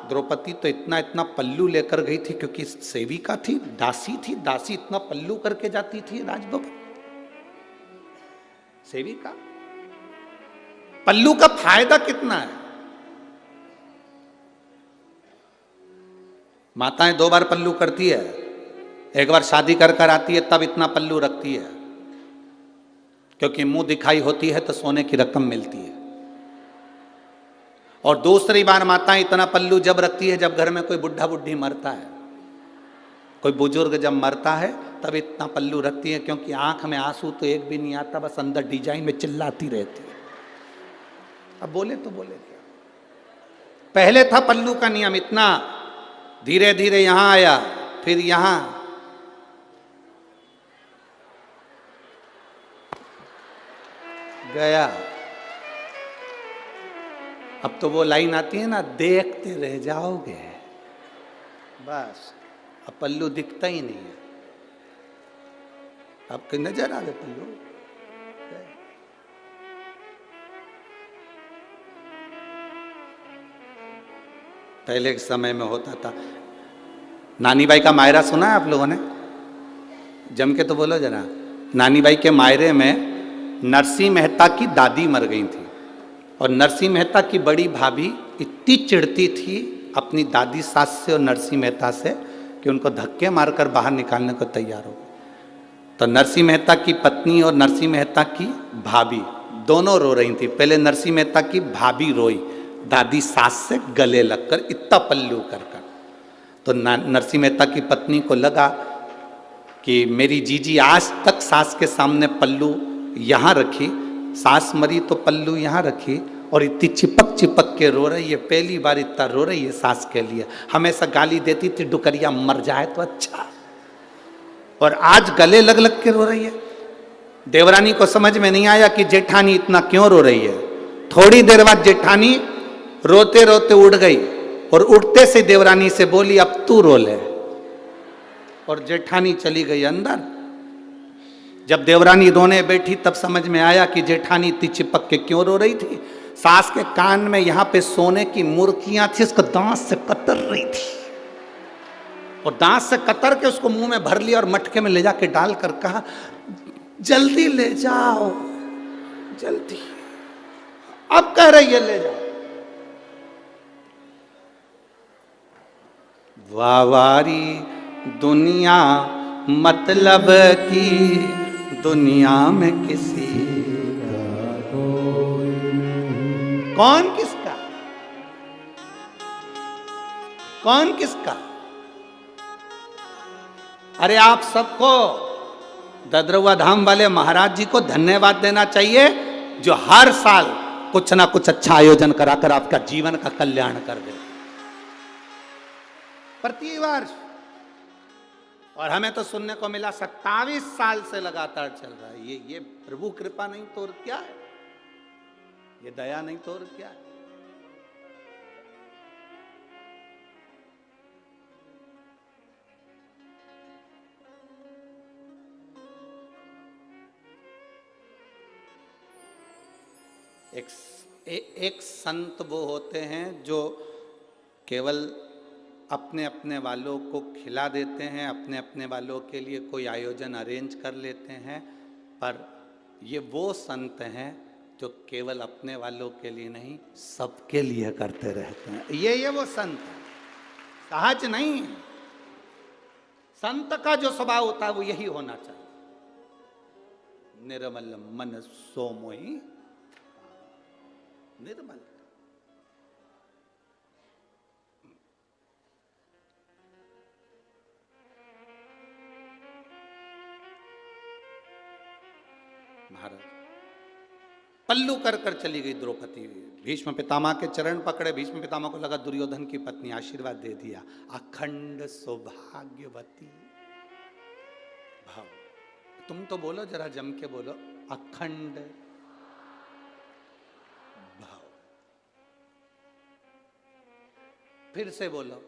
द्रौपदी तो इतना इतना पल्लू लेकर गई थी, क्योंकि सेविका थी, दासी थी, दासी इतना पल्लू करके जाती थी राजभवन, सेविका। पल्लू का फायदा कितना है? माताएं 2 बार पल्लू करती है, एक बार शादी कर कर आती है तब इतना पल्लू रखती है, क्योंकि मुंह दिखाई होती है तो सोने की रकम मिलती है। और दूसरी बार माताएं इतना पल्लू जब रखती है जब घर में कोई बुढ़ा बुढ़ी मरता है, कोई बुजुर्ग जब मरता है तब इतना पल्लू रखती है, क्योंकि आंख में आंसू तो एक भी नहीं आता, बस अंदर डिजाइन में चिल्लाती रहती है। अब बोले तो बोले क्या? पहले था पल्लू का नियम इतना, धीरे धीरे यहां आया, फिर यहां, गया। अब तो वो लाइन आती है ना, देखते रह जाओगे, बस अब पल्लू दिखता ही नहीं है। आपके नजर आ गए पल्लू? पहले के समय में होता था। नानी बाई का मायरा सुना है आप लोगों ने? जम के तो बोलो जरा। नानी बाई के मायरे में नरसिंह मेहता की दादी मर गई थी, और नरसिंह मेहता की बड़ी भाभी इतनी चिढ़ती थी अपनी दादी सास से और नरसिंह मेहता से कि उनको धक्के मारकर बाहर निकालने को तैयार हो गए। तो नरसिंह मेहता की पत्नी और नरसिंह मेहता की भाभी दोनों रो रही थी। पहले नरसिंह मेहता की भाभी रोई दादी सास से गले लगकर, इतना पल्लू कर कर। तो नरसिंह मेहता की पत्नी को लगा कि मेरी जीजी आज तक सास के सामने पल्लू यहाँ रखी, सास मरी तो पल्लू यहाँ रखी, और इतनी चिपक चिपक के रो रही है, पहली बार इतना रो रही है सास के लिए। हमेशा गाली देती थी डुकरिया मर जाए तो अच्छा, और आज गले लग लग के रो रही है। देवरानी को समझ में नहीं आया कि जेठानी इतना क्यों रो रही है। थोड़ी देर बाद जेठानी रोते रोते उठ गई, और उठते से देवरानी से बोली अब तू रो ले, और जेठानी चली गई अंदर। जब देवरानी रोने बैठी तब समझ में आया कि जेठानी इतनी चिपक के क्यों रो रही थी। सास के कान में यहाँ पे सोने की मुर्कियां थी, उसको दांत से कतर रही थी, और दांत से कतर के उसको मुंह में भर लिया और मटके में ले जाके डालकर कहा जल्दी ले जाओ, जल्दी। अब कह रही है ले जाओ। वावारी दुनिया मतलब की दुनिया में किसी कौन किसका, कौन किसका। अरे आप सबको ददरुआ धाम वाले महाराज जी को धन्यवाद देना चाहिए, जो हर साल कुछ ना कुछ अच्छा आयोजन कराकर आपका जीवन का कल्याण कर दे प्रतिवर्ष। और हमें तो सुनने को मिला 27 साल से लगातार चल रहा है। ये प्रभु कृपा नहीं तो और क्या है, ये दया नहीं तो और क्या है। एक संत वो होते हैं जो केवल अपने अपने वालों को खिला देते हैं, अपने अपने वालों के लिए कोई आयोजन अरेंज कर लेते हैं, पर ये वो संत हैं जो केवल अपने वालों के लिए नहीं सबके लिए करते रहते हैं। ये वो संत है, सहज नहीं है। संत का जो स्वभाव होता है वो यही होना चाहिए। निर्मल मन सो मोहि, निर्मल। महाराज पल्लू कर कर चली गई द्रौपदी। भीष्म पितामह के चरण पकड़े। भीष्म पितामह को लगा दुर्योधन की पत्नी, आशीर्वाद दे दिया, अखंड सौभाग्यवती भाव। तुम तो बोलो जरा जम के बोलो, अखंड भाव। फिर से बोलो,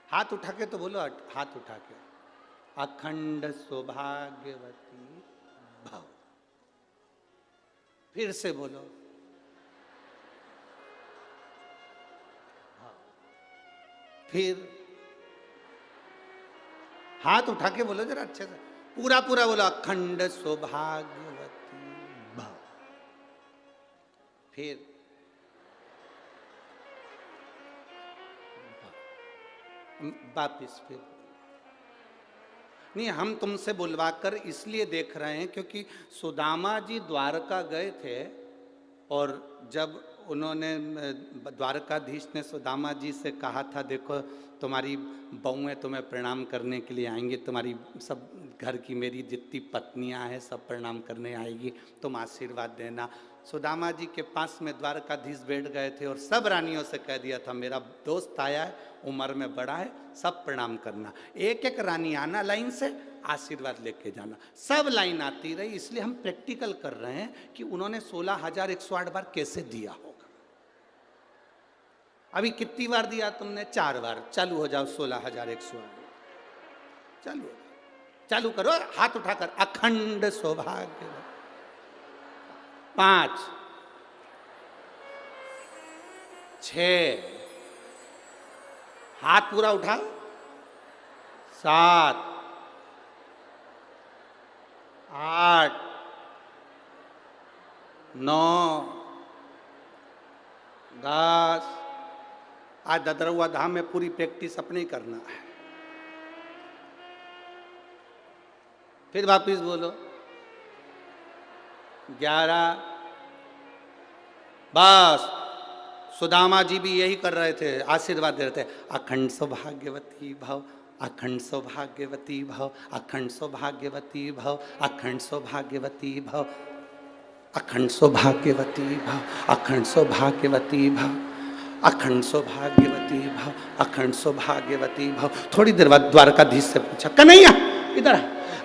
हाथ उठा के तो बोलो, हाथ उठा के, अखंड सौभाग्यवती भाव। फिर से बोलो, फिर हाथ उठा के बोलो जरा अच्छे से, पूरा पूरा बोलो, अखंड सौभाग्यवती भाव। फिर वापिस फिर नहीं, हम तुमसे बुलवाकर इसलिए देख रहे हैं क्योंकि सुदामा जी द्वारका गए थे और जब उन्होंने द्वारकाधीश ने सुदामा जी से कहा था, देखो तुम्हारी बहुएं तुम्हें प्रणाम करने के लिए आएंगी, तुम्हारी सब घर की मेरी जितनी पत्नियां हैं सब प्रणाम करने आएगी, तुम आशीर्वाद देना। सुदामा जी के पास में द्वारकाधीश बैठ गए थे और सब रानियों से कह दिया था, मेरा दोस्त आया है, उम्र में बड़ा है, सब प्रणाम करना। एक एक रानी आना लाइन से, आशीर्वाद लेके जाना। सब लाइन आती रही, इसलिए हम प्रैक्टिकल कर रहे हैं कि उन्होंने 16,108 बार कैसे दिया होगा। अभी कितनी बार दिया तुमने? 4 बार। चालू हो जाओ 16,108। चालू हो, चालू करो हाथ उठाकर। अखंड सौभाग्य। 5 6 हाथ पूरा उठाओ। 7 8 9 10। आज ददरुआ धाम में पूरी प्रैक्टिस अपने ही करना है। फिर वापिस बोलो। 11। बस सुदामा जी भी यही कर रहे थे, आशीर्वाद दे रहे थे। अखंड सौभाग्यवती भव, अखंड सौभाग्यवती भव, अखंड सौभाग्यवती भव, अखंड सौभाग्यवती भव, अखंड सौभाग्यवती भव, अखंड सौभाग्यवती भव, अखंड सौभाग्यवती भव, अखंड सौभाग्यवती भव। थोड़ी देर बाद द्वारकाधीश से पूछा, कन्हैया इधर।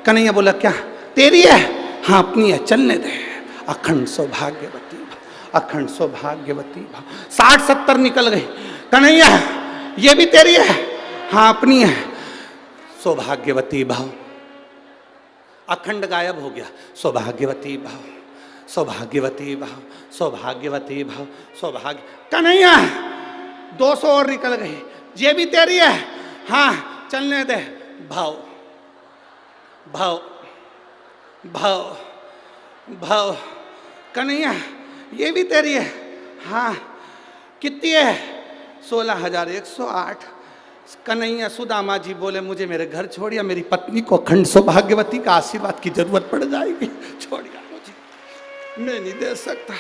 कन्हैया बोला, क्या तेरी है? हाँ अपनी है, चलने दे। अखंड सौभाग्यवती भव, अखंड सौभाग्यवती भव। 60-70 निकल गई। कन्हैया ये भी तेरी है? हाँ अपनी है। सौभाग्यवती भव। अखंड गायब हो गया। सौभाग्यवती भव, सौभाग्यवती भव, सौभाग्यवती भव, सौभाग्य। कन्हैया 200 और निकल गई। ये भी तेरी है? हाँ चलने दे। भव भव भव भव। कन्हैया ये भी तेरी है? हाँ कितनी है? 16,108। कन्हैया सुदामा जी बोले, मुझे मेरे घर छोड़िया, मेरी पत्नी को अखंड सौभाग्यवती का आशीर्वाद की जरूरत पड़ जाएगी, छोड़िया मुझे, मैं नहीं दे सकता।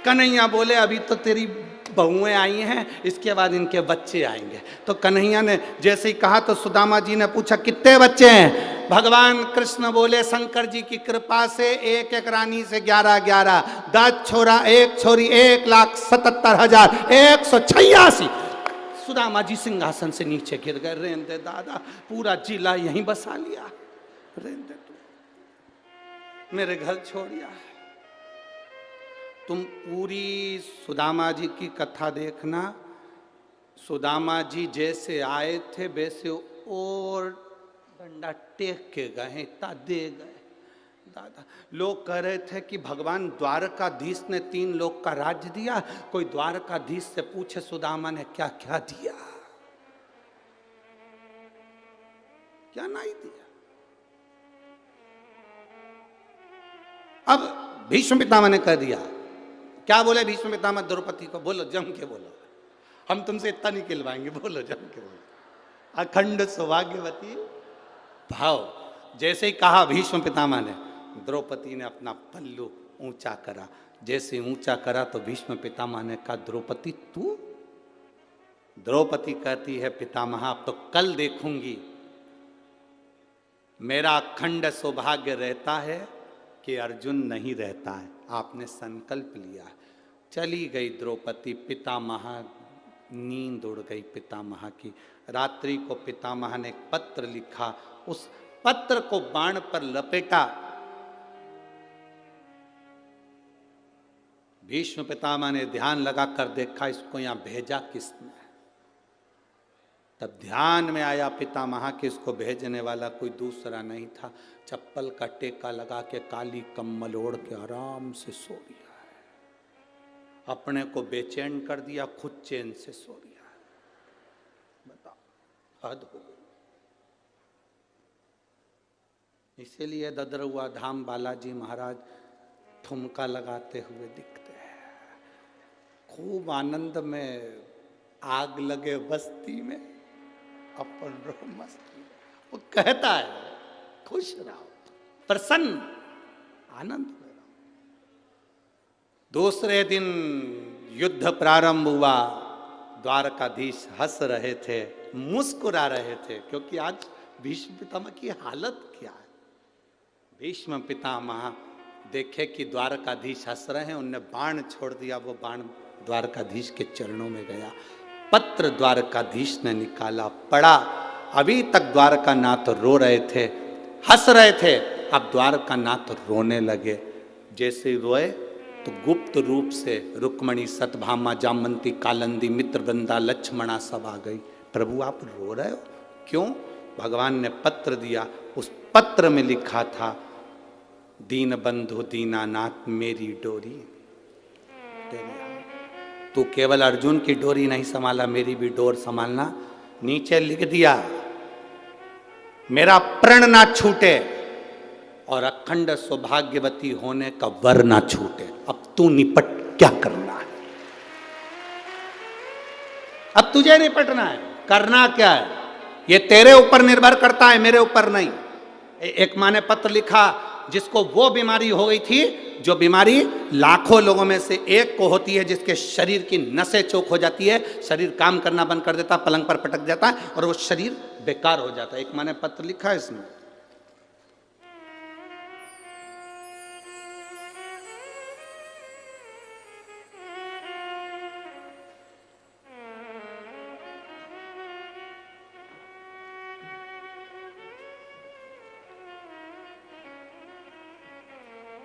कन्हैया बोले, अभी तो तेरी बहुएं आई हैं, इसके बाद इनके बच्चे आएंगे। तो कन्हैया ने जैसे ही कहा तो सुदामा जी ने पूछा, कितने बच्चे हैं? भगवान कृष्ण बोले, शंकर जी की कृपा से एक एक रानी से 11-11, 10 छोरा 1 छोरी, 1,77,186। सुदामा जी सिंहासन से नीचे गिर गए। रेन दे दादा, पूरा जिला यहीं बसा लिया। रेन दे तू, मेरे घर छोड़िया। तुम पूरी सुदामा जी की कथा देखना। सुदामा जी जैसे आए थे वैसे और डंडा टेक के गए, इतना दे गए। दादा लोग कह रहे थे कि भगवान द्वारकाधीश ने 3 लोक का राज्य दिया। कोई द्वारकाधीश से पूछे सुदामा ने क्या क्या दिया, क्या नहीं दिया। अब भीष्म पितामह ने कह दिया। क्या बोले भीष्म पितामह द्रौपदी को? बोलो जम के बोलो, हम तुमसे इतना नहीं खिलवाएंगे, बोलो जम के बोलो। अखंड सौभाग्यवती भाव। जैसे ही कहा भीष्म पितामह ने, द्रौपदी ने अपना पल्लू ऊंचा करा। जैसे ऊंचा करा तो भीष्म पितामह ने कहा, द्रौपदी तू? द्रौपदी कहती है, पितामह अब तो कल देखूंगी। मेरा अखंड सौभाग्य रहता है कि अर्जुन नहीं रहता है, आपने संकल्प लिया। चली गई द्रौपदी। पितामह नींद उड़ गई पितामह की। रात्रि को पितामह ने एक पत्र लिखा, उस पत्र को बाण पर लपेटा। भीष्म पितामह ने ध्यान लगाकर देखा, इसको यहां भेजा किसने? तब ध्यान में आया पितामह के इसको भेजने वाला कोई दूसरा नहीं था। चप्पल का टेका लगा के काली कम्बल ओढ़ के आराम से सो गया है। अपने को बेचैन कर दिया, खुद चैन से सो गया है। बताओ, हद हो गई। इसीलिए ददरुआ धाम बालाजी महाराज ठुमका लगाते हुए दिखते हैं। खूब आनंद में आग लगे बस्ती में, अपन रहो मस्ती में। वो कहता है खुश रहो, प्रसन्न, आनंद में रहो। दूसरे दिन युद्ध प्रारंभ हुआ। द्वारकाधीश हंस रहे थे, मुस्कुरा रहे थे, क्योंकि आज भीष्म पितामह की हालत क्या है। भीष्म पितामह देखे कि द्वारकाधीश हंस रहे हैं, उनने बाण छोड़ दिया, वो बाण द्वारकाधीश के चरणों में गया। पत्र द्वारकाधीश ने निकाला, पढ़ा। अभी तक द्वारकानाथ रो रहे थे, हंस रहे थे, अब द्वारकानाथ रोने लगे। जैसे ही रोए तो गुप्त रूप से रुक्मणी, सतभामा, जामवंती, कालंदी, मित्रवृंदा, लक्ष्मणा सब आ गई। प्रभु आप रो रहे हो क्यों? भगवान ने पत्र दिया, उस पत्र में लिखा था, दीन बंधु दीनानाथ मेरी डोरी तेरे। तू केवल अर्जुन की डोरी नहीं संभाला, मेरी भी डोर संभालना। नीचे लिख दिया, मेरा प्रण ना छूटे और अखंड सौभाग्यवती होने का वर ना छूटे। अब तू निपट, क्या करना है? अब तुझे निपटना है, करना क्या है ये तेरे ऊपर निर्भर करता है, मेरे ऊपर नहीं। एक माँ ने पत्र लिखा जिसको वो बीमारी हो गई थी, जो बीमारी लाखों लोगों में से एक को होती है, जिसके शरीर की नसें चौक हो जाती है, शरीर काम करना बंद कर देता, पलंग पर पटक जाता है और वो शरीर बेकार हो जाता है। एक माँ ने पत्र लिखा है इसमें।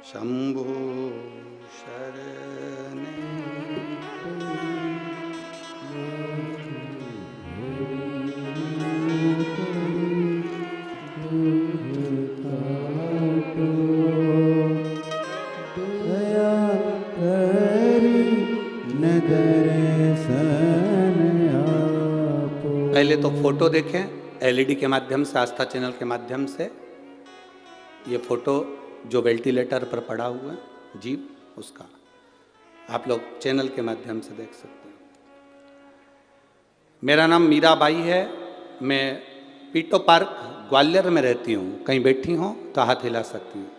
शंभु शरण पहले तो फोटो देखें एलईडी के माध्यम से, आस्था चैनल के माध्यम से। ये फोटो जो वेंटिलेटर पर पड़ा हुआ है जीव, उसका आप लोग चैनल के माध्यम से देख सकते हैं। मेरा नाम मीराबाई है, मैं पीटो पार्क ग्वालियर में रहती हूँ। कहीं बैठी हो तो हाथ हिला सकती हूँ।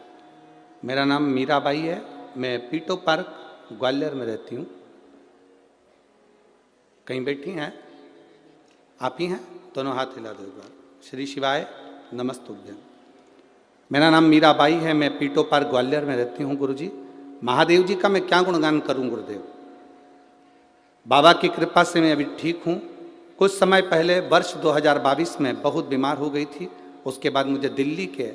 मेरा नाम मीराबाई है, मैं पीटो पार्क ग्वालियर में रहती हूँ। कहीं बैठी हैं? आप ही हैं? दोनों हाथ हिला दो एक बार। श्री शिवाय नमस्तुभ्यं। मेरा नाम मीराबाई है, मैं पीटो पार्क ग्वालियर में रहती हूँ। गुरुजी, महादेव जी का मैं क्या गुणगान करूँ गुरुदेव। बाबा की कृपा से मैं अभी ठीक हूँ। कुछ समय पहले वर्ष 2022 में बहुत बीमार हो गई थी। उसके बाद मुझे दिल्ली के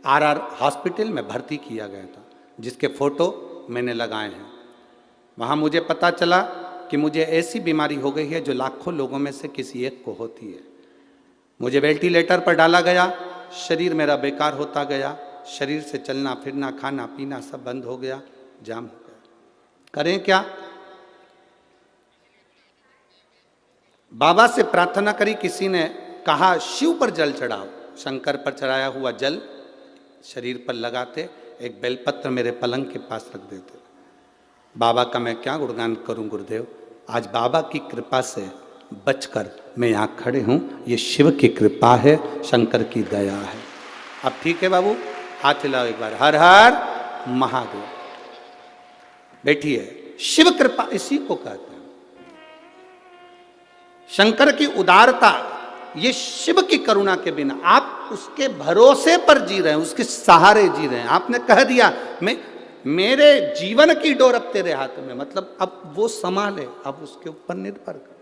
आरआर हॉस्पिटल में भर्ती किया गया था, जिसके फ़ोटो मैंने लगाए हैं। वहाँ मुझे पता चला कि मुझे ऐसी बीमारी हो गई है जो लाखों लोगों में से किसी एक को होती है। मुझे वेंटिलेटर पर डाला गया, शरीर मेरा बेकार होता गया, शरीर से चलना फिरना खाना पीना सब बंद हो गया, जाम हो गया। करें क्या? बाबा से प्रार्थना करी। किसी ने कहा शिव पर जल चढ़ाओ। शंकर पर चढ़ाया हुआ जल शरीर पर लगाते, एक बेलपत्र मेरे पलंग के पास रख देते। बाबा का मैं क्या गुणगान करूं गुरुदेव। आज बाबा की कृपा से बचकर मैं यहाँ खड़े हूँ। ये शिव की कृपा है, शंकर की दया है। अब ठीक है बाबू, हाथ हिलाओ एक बार। हर हर महादेव। बैठिए। शिव कृपा इसी को कहते हैं। शंकर की उदारता, ये शिव की करुणा के बिना आप उसके भरोसे पर जी रहे हैं, उसके सहारे जी रहे हैं। आपने कह दिया मैं, मेरे जीवन की डोर अब तेरे हाथ में, मतलब अब वो संभाले, अब उसके ऊपर निर्भर कर।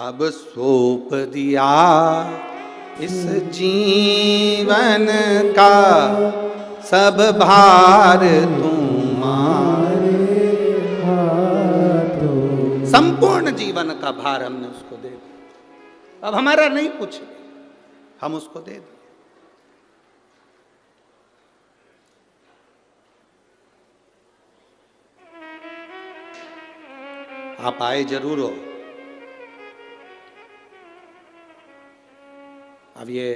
अब सौंप दिया इस जीवन का सब भार तुम्हारे हाथों। संपूर्ण जीवन का भार हमने उसको दे दिया। अब हमारा नहीं कुछ, हम उसको दे दिए। आप आए जरूर हो। अब ये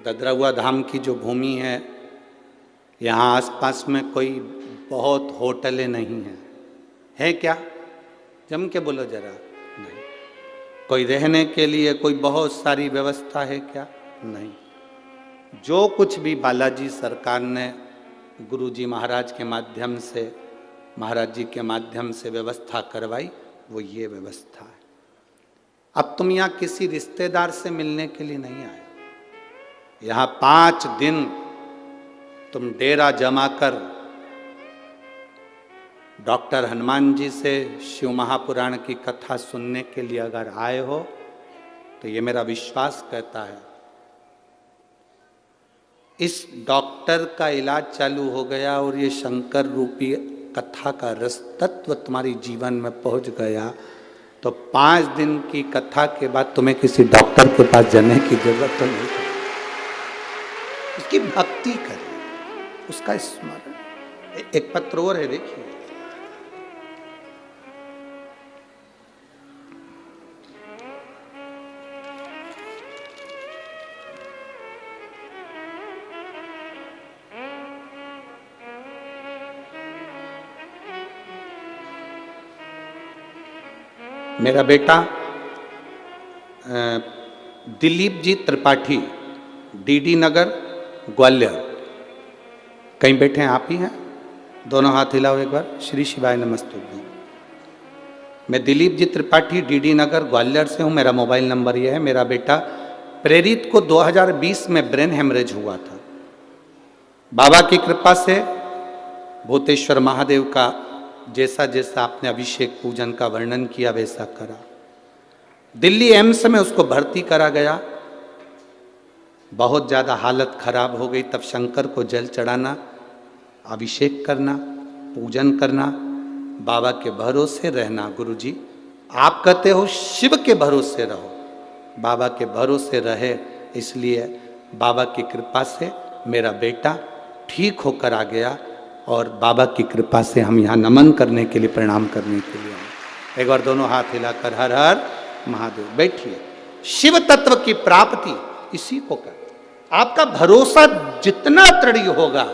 ददरौआ धाम की जो भूमि है, यहाँ आसपास में कोई बहुत होटलें नहीं हैं। है क्या? जम के बोलो जरा। नहीं। कोई रहने के लिए कोई बहुत सारी व्यवस्था है क्या? नहीं। जो कुछ भी बालाजी सरकार ने गुरुजी महाराज के माध्यम से, महाराज जी के माध्यम से व्यवस्था करवाई, वो ये व्यवस्था है। अब तुम यहाँ किसी रिश्तेदार से मिलने के लिए नहीं आए। यहाँ 5 दिन तुम डेरा जमा कर डॉक्टर हनुमान जी से शिव महापुराण की कथा सुनने के लिए अगर आए हो, तो ये मेरा विश्वास कहता है इस डॉक्टर का इलाज चालू हो गया और ये शंकर रूपी कथा का रस तत्व तुम्हारी जीवन में पहुंच गया, तो 5 दिन की कथा के बाद तुम्हें किसी डॉक्टर के पास जाने की जरूरत तो नहीं है। उसकी भक्ति करें, उसका स्मरण। एक पत्र और है, देखिए। मेरा बेटा दिलीप जी त्रिपाठी, डीडी नगर, ग्वालियर। कहीं बैठे हैं? आप ही हैं? दोनों हाथ हिलाओ एक बार। श्री शिवाय नमस्तुभ्यं। मैं दिलीप जी त्रिपाठी, डीडी नगर, ग्वालियर से हूँ। मेरा मोबाइल नंबर यह है। मेरा बेटा प्रेरित को 2020 में ब्रेन हेमरेज हुआ था। बाबा की कृपा से भूतेश्वर महादेव का जैसा जैसा आपने अभिषेक पूजन का वर्णन किया वैसा करा। दिल्ली एम्स में उसको भर्ती करा गया। बहुत ज़्यादा हालत खराब हो गई। तब शंकर को जल चढ़ाना, अभिषेक करना, पूजन करना, बाबा के भरोसे रहना। गुरुजी आप कहते हो शिव के भरोसे रहो, बाबा के भरोसे रहे। इसलिए बाबा की कृपा से मेरा बेटा ठीक होकर आ गया और बाबा की कृपा से हम यहाँ नमन करने के लिए, प्रणाम करने के लिए आए। एक बार दोनों हाथ हिलाकर हर हर महादेव। बैठिए। शिव तत्व की प्राप्ति इसी को कर। आपका भरोसा जितना दृढ़ होगा,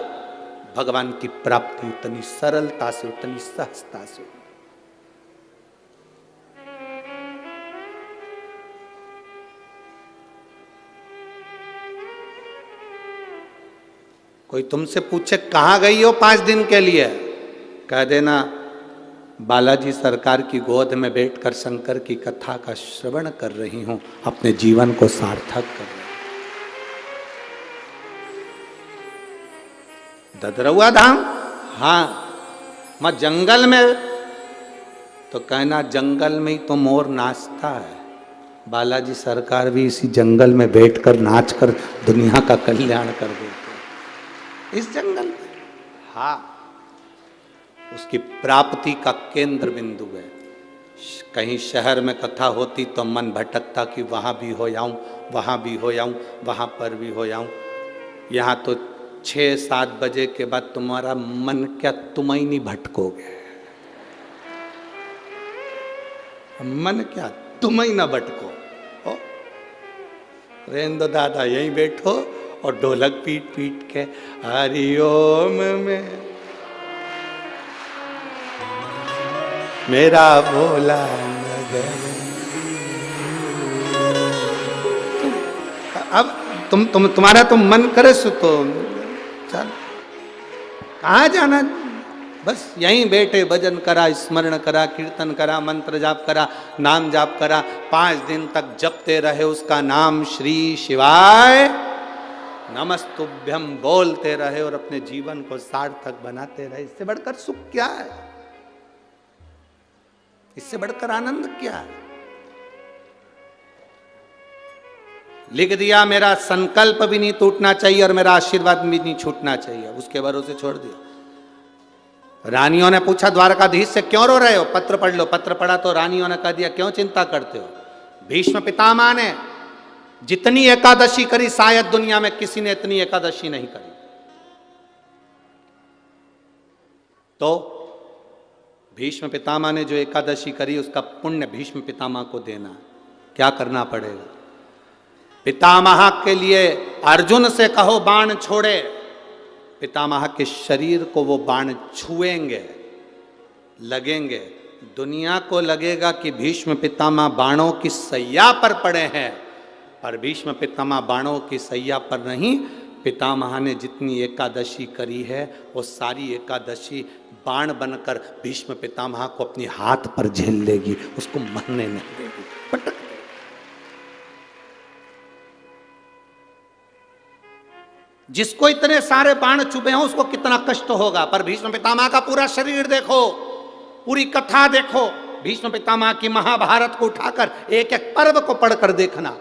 भगवान की प्राप्ति उतनी सरलता से, उतनी सहजता से। कोई तुमसे पूछे कहाँ गई हो 5 दिन के लिए, कह देना बालाजी सरकार की गोद में बैठकर शंकर की कथा का श्रवण कर रही हूं, अपने जीवन को सार्थक कर रही हूं। ददरौआ धाम, हाँ। मैं जंगल में, तो कहना जंगल में ही तो मोर नाचता है। बालाजी सरकार भी इसी जंगल में बैठकर नाचकर दुनिया का कल्याण कर देते इस जंगल में। हाँ, उसकी प्राप्ति का केंद्र बिंदु है। कहीं शहर में कथा होती तो मन भटकता कि वहाँ भी हो जाऊँ, वहाँ भी हो जाऊँ, वहाँ पर भी हो जाऊँ। यहाँ तो 6-7 बजे के बाद तुम्हारा मन क्या, तुम ही नहीं भटकोगे। मन क्या, तुम ही ना भटको। रहने दो दादा, यहीं बैठो और ढोलक पीट पीट के हरिओम में मेरा भोला नगर। अब तुम्हारा तो मन करे सो तो चल, कहाँ जाना। बस यहीं बैठे भजन करा, स्मरण करा, कीर्तन करा, मंत्र जाप करा, नाम जाप करा। 5 दिन तक जपते रहे उसका नाम, श्री शिवाय नमस्तुभ्यम बोलते रहे और अपने जीवन को सार्थक बनाते रहे। इससे बढ़कर सुख क्या है? इससे बढ़कर आनंद क्या है? लिख दिया, मेरा संकल्प भी नहीं टूटना चाहिए और मेरा आशीर्वाद भी नहीं छूटना चाहिए। उसके भरोसे छोड़ दिया। रानियों ने पूछा द्वारकाधीश से, क्यों रो रहे हो? पत्र पढ़ लो। पत्र पढ़ा तो रानियों ने कह दिया, क्यों चिंता करते हो? भीष्म पितामह ने जितनी एकादशी करी, शायद दुनिया में किसी ने इतनी एकादशी नहीं करी। तो भीष्म पितामह ने जो एकादशी करी उसका पुण्य भीष्म पितामह को देना। क्या करना पड़ेगा? पितामह के लिए अर्जुन से कहो बाण छोड़े, पितामह के शरीर को वो बाण छुएंगे, लगेंगे। दुनिया को लगेगा कि भीष्म पितामह बाणों की सैया पर पड़े हैं, पर भीष्म पितामह बाणों की सैया पर नहीं। पितामह ने जितनी एकादशी करी है वो सारी एकादशी बाण बनकर भीष्म पितामह को अपने हाथ पर झेल लेगी, उसको मरने नहीं देगी, पटक देगी। जिसको इतने सारे बाण चुभे हों उसको कितना कष्ट होगा, पर भीष्म पितामह का पूरा शरीर देखो, पूरी कथा देखो, भीष्म पितामह की महाभारत को उठाकर एक एक पर्व को पढ़कर देखना,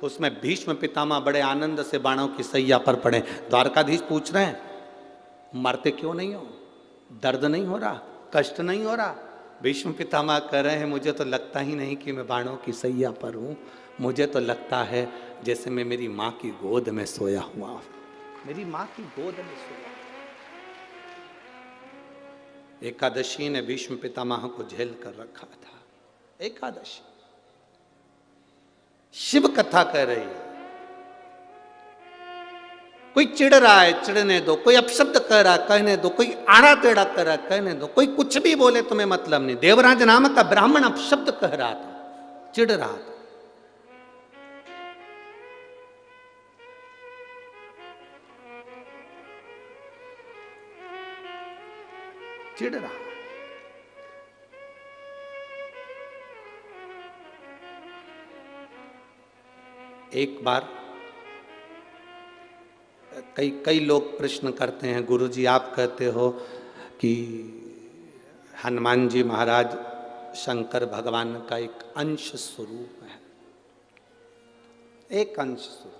उसमें भीष्म पितामह बड़े आनंद से बाणों की सैया पर पड़े। द्वारकाधीश पूछ रहे हैं मरते क्यों नहीं हो, दर्द नहीं हो रहा, कष्ट नहीं हो रहा? भीष्म पितामह कह रहे हैं मुझे तो लगता ही नहीं कि मैं बाणों की सैया पर हूं, मुझे तो लगता है जैसे मैं मेरी माँ की गोद में सोया हुआ हूं, मेरी माँ की गोद में सोया। एकादशी ने भीष्म पितामह को झेल कर रखा था। एकादशी शिव कथा कह रही है। कोई चिढ़ रहा है, चिढ़ने दो, कोई अपशब्द कह रहा है, कहने दो, कोई आड़ा टेढ़ा कह रहा है, कहने दो, कोई कुछ भी बोले तुम्हें मतलब नहीं। देवराज नामक का ब्राह्मण अपशब्द कह रहा था, चिढ़ रहा था। चिढ़ रहा। एक बार कई लोग प्रश्न करते हैं, गुरुजी आप कहते हो कि हनुमान जी महाराज शंकर भगवान का एक अंश स्वरूप है, एक अंश स्वरूप।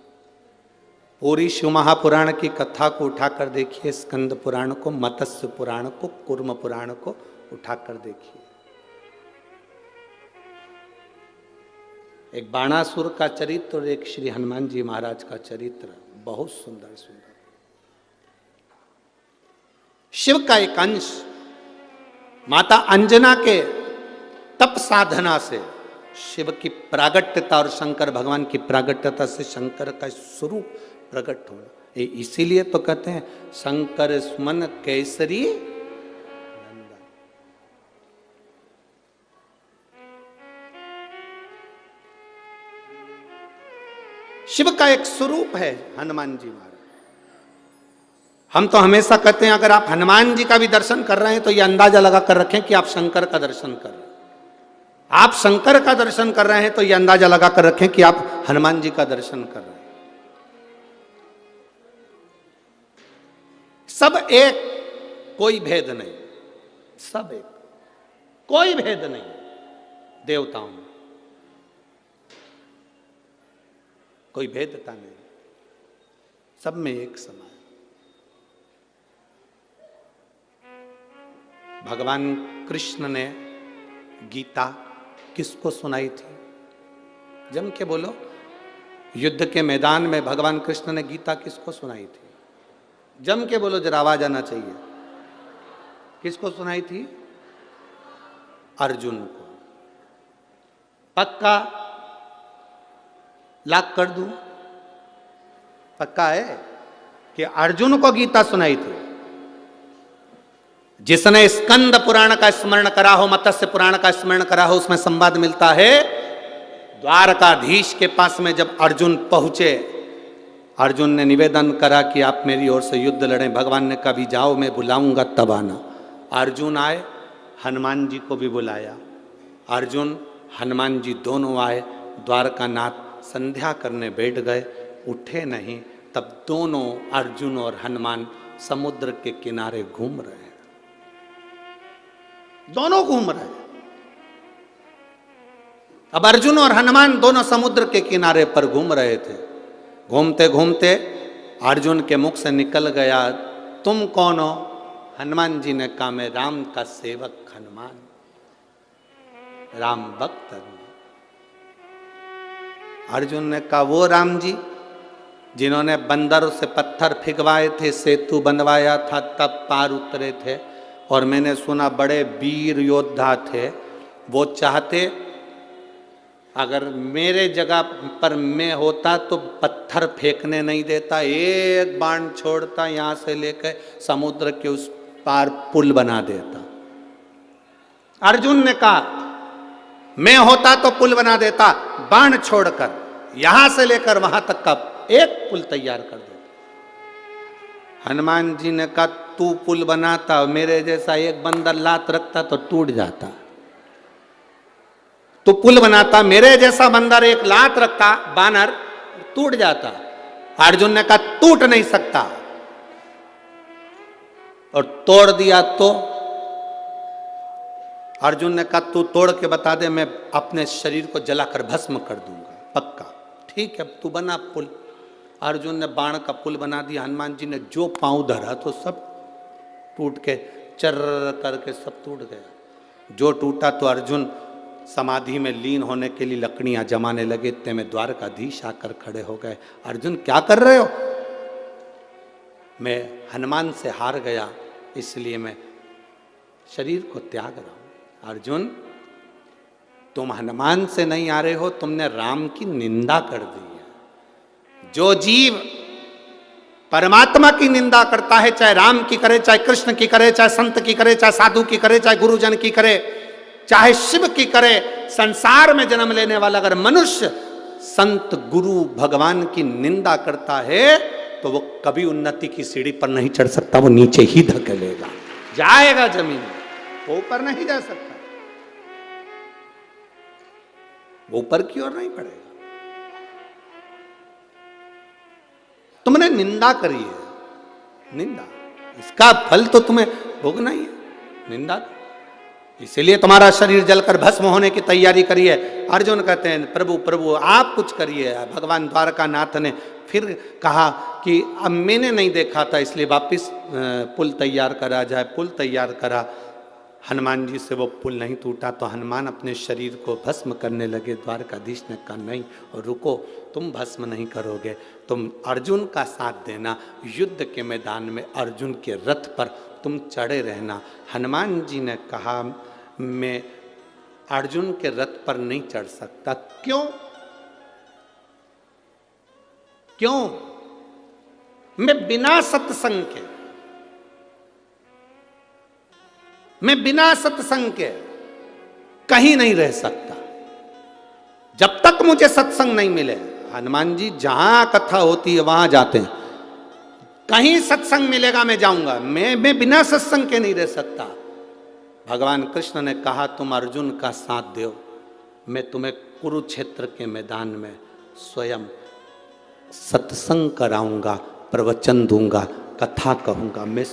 पूरी शिव महापुराण की कथा को उठाकर देखिए, स्कंद पुराण को, मत्स्य पुराण को, कूर्म पुराण को उठाकर देखिए। एक बाणासुर का चरित्र और एक श्री हनुमान जी महाराज का चरित्र, बहुत सुंदर सुंदर। शिव का एक अंश माता अंजना के तप साधना से शिव की प्रागट्यता और शंकर भगवान की प्रागट्यता से शंकर का स्वरूप प्रकट होना। इसीलिए तो कहते हैं शंकर सुमन केसरी नंदन। शिव का एक स्वरूप है हनुमान जी महाराज। हम तो हमेशा कहते हैं अगर आप हनुमान जी का भी दर्शन कर रहे हैं तो यह अंदाजा लगा कर रखें कि आप शंकर का दर्शन कर रहे हैं। आप शंकर का दर्शन कर रहे हैं तो यह अंदाजा लगा कर रखें कि आप हनुमान जी का दर्शन कर रहे हैं। सब एक, कोई भेद नहीं, सब एक, कोई भेद नहीं देवताओं में, कोई भेदता नहीं, सब में एक समान। भगवान कृष्ण ने गीता किसको सुनाई थी? जम के बोलो, युद्ध के मैदान में भगवान कृष्ण ने गीता किसको सुनाई थी? जम के बोलो, जरा आवाज आना चाहिए। किसको सुनाई थी? अर्जुन को। पक्का लाख कर दूं? पक्का है कि अर्जुन को गीता सुनाई थी। जिसने स्कंद पुराण का स्मरण करा हो, मत्स्य पुराण का स्मरण करा हो, उसमें संवाद मिलता है द्वारकाधीश के पास में जब अर्जुन पहुंचे, अर्जुन ने निवेदन करा कि आप मेरी ओर से युद्ध लड़ें। भगवान ने कभी जाओ, मैं बुलाऊंगा तब आना। अर्जुन आए, हनुमान जी को भी बुलाया। अर्जुन हनुमान जी दोनों आए, द्वारकानाथ संध्या करने बैठ गए, उठे नहीं। तब दोनों अर्जुन और हनुमान समुद्र के किनारे घूम रहे हैं, दोनों घूम रहे हैं। अब अर्जुन और हनुमान दोनों समुद्र के किनारे पर घूम रहे थे। घूमते घूमते अर्जुन के मुख से निकल गया, तुम कौन हो? हनुमान जी ने कहा, मैं राम का सेवक हनुमान, राम भक्त। अर्जुन ने कहा, वो राम जी जिन्होंने बंदर से पत्थर फिगवाए थे, सेतु बनवाया था, तब पार उतरे थे, और मैंने सुना बड़े वीर योद्धा थे, वो चाहते अगर मेरे जगह पर मैं होता तो पत्थर फेंकने नहीं देता, एक बाण छोड़ता, यहां से लेकर समुद्र के उस पार पुल बना देता। अर्जुन ने कहा मैं होता तो पुल बना देता, बाण छोड़कर यहां से लेकर वहां तक का एक पुल तैयार कर देता। हनुमान जी ने कहा तू पुल बनाता, मेरे जैसा एक बंदर लात रखता तो टूट जाता। तू पुल बनाता, मेरे जैसा बंदर एक लात रखता, बानर, टूट जाता। अर्जुन ने कहा टूट नहीं सकता, और तोड़ दिया तो? अर्जुन ने कहा तू तोड़ के बता दे, मैं अपने शरीर को जलाकर भस्म कर दूंगा, पक्का। ठीक है, तू बना पुल। अर्जुन ने बाण का पुल बना दिया। हनुमान जी ने जो पांव धरा तो सब टूट के चर करके सब टूट गया। जो टूटा तो अर्जुन समाधि में लीन होने के लिए लकड़ियां जमाने लगे, इतने में द्वारकाधीश आकर खड़े हो गए। अर्जुन क्या कर रहे हो? मैं हनुमान से हार गया, इसलिए मैं शरीर को त्याग रहा हूं। अर्जुन, तुम हनुमान से नहीं आ रहे हो, तुमने राम की निंदा कर दी है। जो जीव परमात्मा की निंदा करता है, चाहे राम की करे, चाहे कृष्ण की करे, चाहे संत की करे, चाहे साधु की करे, चाहे गुरुजन की करे, चाहे शिव की करे, संसार में जन्म लेने वाला अगर मनुष्य संत गुरु भगवान की निंदा करता है तो वो कभी उन्नति की सीढ़ी पर नहीं चढ़ सकता, वो नीचे ही धकेलेगा, जाएगा जमीन, वो ऊपर नहीं जा सकता, वो ऊपर की ओर नहीं बढ़ेगा। तुमने निंदा करी है, निंदा, इसका फल तो तुम्हें भोगना ही है, निंदा। इसीलिए तुम्हारा शरीर जलकर भस्म होने की तैयारी करी है। अर्जुन कहते हैं प्रभु प्रभु आप कुछ करिए। भगवान द्वारकानाथ ने फिर कहा कि अब मैंने नहीं देखा था, इसलिए वापिस पुल तैयार करा जाए। पुल तैयार करा, हनुमान जी से वो पुल नहीं टूटा तो हनुमान अपने शरीर को भस्म करने लगे। द्वारकाधीश ने कहा नहीं, और रुको, तुम भस्म नहीं करोगे, तुम अर्जुन का साथ देना, युद्ध के मैदान में अर्जुन के रथ पर तुम चढ़े रहना। हनुमान जी ने कहा मैं अर्जुन के रथ पर नहीं चढ़ सकता। क्यों? क्यों? मैं बिना सत्संग के, मैं बिना सत्संग के कहीं नहीं रह सकता। जब तक मुझे सत्संग नहीं मिले, हनुमान जी जहां कथा होती है वहां जाते हैं, कहीं सत्संग मिलेगा मैं जाऊंगा, मैं बिना सत्संग के नहीं रह सकता। भगवान कृष्ण ने कहा तुम अर्जुन का साथ दो, मैं तुम्हें कुरुक्षेत्र के मैदान में स्वयं सत्संग कराऊंगा, प्रवचन दूंगा, कथा कहूंगा, मैं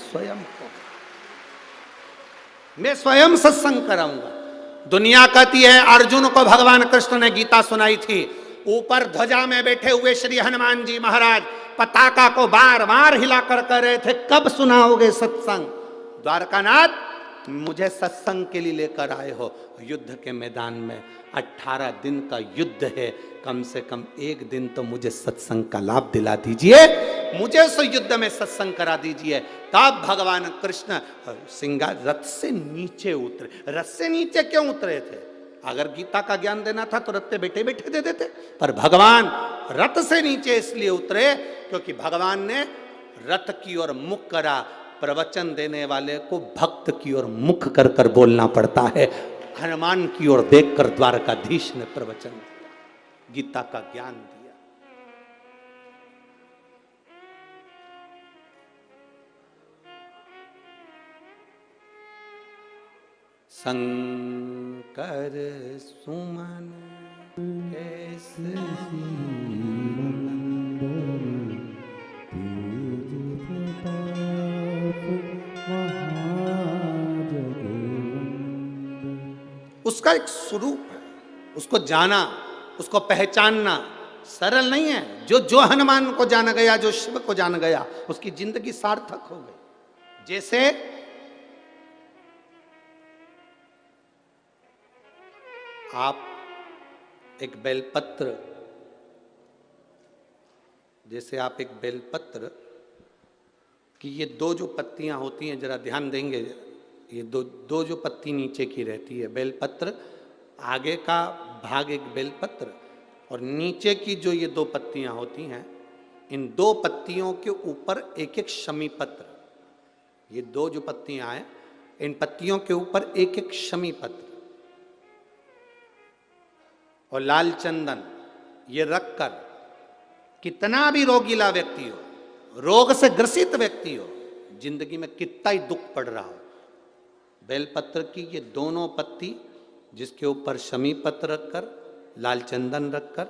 स्वयं सत्संग कराऊंगा। दुनिया कहती है अर्जुन को भगवान कृष्ण ने गीता सुनाई थी, ऊपर ध्वजा में बैठे हुए श्री हनुमान जी महाराज पताका को बार बार हिलाकर कह रहे थे कब सुनाओगे सत्संग। द्वारकानाथ, मुझे सत्संग के लिए लेकर आए हो, युद्ध के मैदान में 18 दिन का युद्ध है, कम से कम एक दिन तो मुझे सत्संग का लाभ दिला दीजिए, मुझे उस युद्ध में सत्संग करा दीजिए। तब भगवान कृष्ण सिंगार रथ से नीचे उतरे। रथ से नीचे क्यों उतरे थे? अगर गीता का ज्ञान देना था तो रथ पे बैठे बैठे दे देते, पर भगवान रथ से नीचे इसलिए उतरे क्योंकि भगवान ने रथ की ओर मुख करा। प्रवचन देने वाले को भक्त की ओर मुख कर कर बोलना पड़ता है। हनुमान की ओर देखकर द्वारकाधीश ने प्रवचन दिया, गीता का ज्ञान दिया। शंकर सुमन उसका एक स्वरूप है, उसको जाना, उसको पहचानना सरल नहीं है। जो हनुमान को जान गया, जो शिव को जान गया, उसकी जिंदगी सार्थक हो गई। जैसे आप एक बेलपत्र, जैसे आप एक बेलपत्र की ये दो जो पत्तियां होती हैं, जरा ध्यान देंगे, ये दो दो जो पत्ती नीचे की रहती है बेलपत्र, आगे का भाग एक बेलपत्र और नीचे की जो ये दो पत्तियां होती हैं, इन दो पत्तियों के ऊपर एक एक शमी पत्र। ये दो जो पत्तियां हैं, इन पत्तियों के ऊपर एक एक शमी पत्र और लाल चंदन ये रखकर, कितना भी रोगीला व्यक्ति हो, रोग से ग्रसित व्यक्ति हो, जिंदगी में कितना ही दुख पड़ रहा हो, बेलपत्र की ये दोनों पत्ती जिसके ऊपर शमी पत्र रखकर, लाल चंदन रखकर,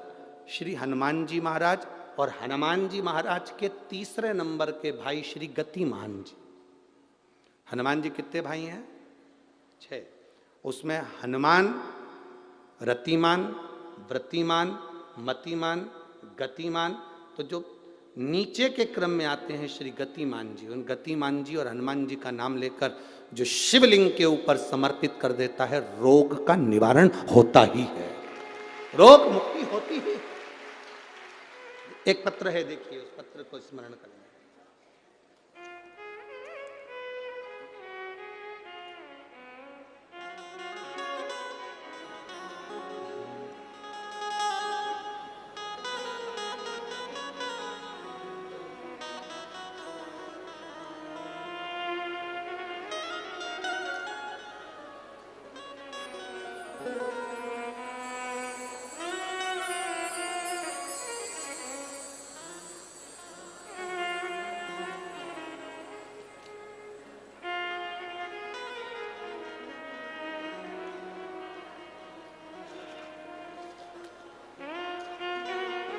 श्री हनुमान जी महाराज और हनुमान जी महाराज के तीसरे नंबर के भाई श्री गतिमान जी। हनुमान जी कितने भाई हैं? 6। उसमें हनुमान, रतिमान, व्रतिमान, मतिमान, गतिमान, तो जो नीचे के क्रम में आते हैं श्री गतिमान जी, उन गतिमान जी और हनुमान जी का नाम लेकर जो शिवलिंग के ऊपर समर्पित कर देता है, रोग का निवारण होता ही है, रोग मुक्ति होती ही। एक पत्र है, देखिए उस पत्र को स्मरण करें।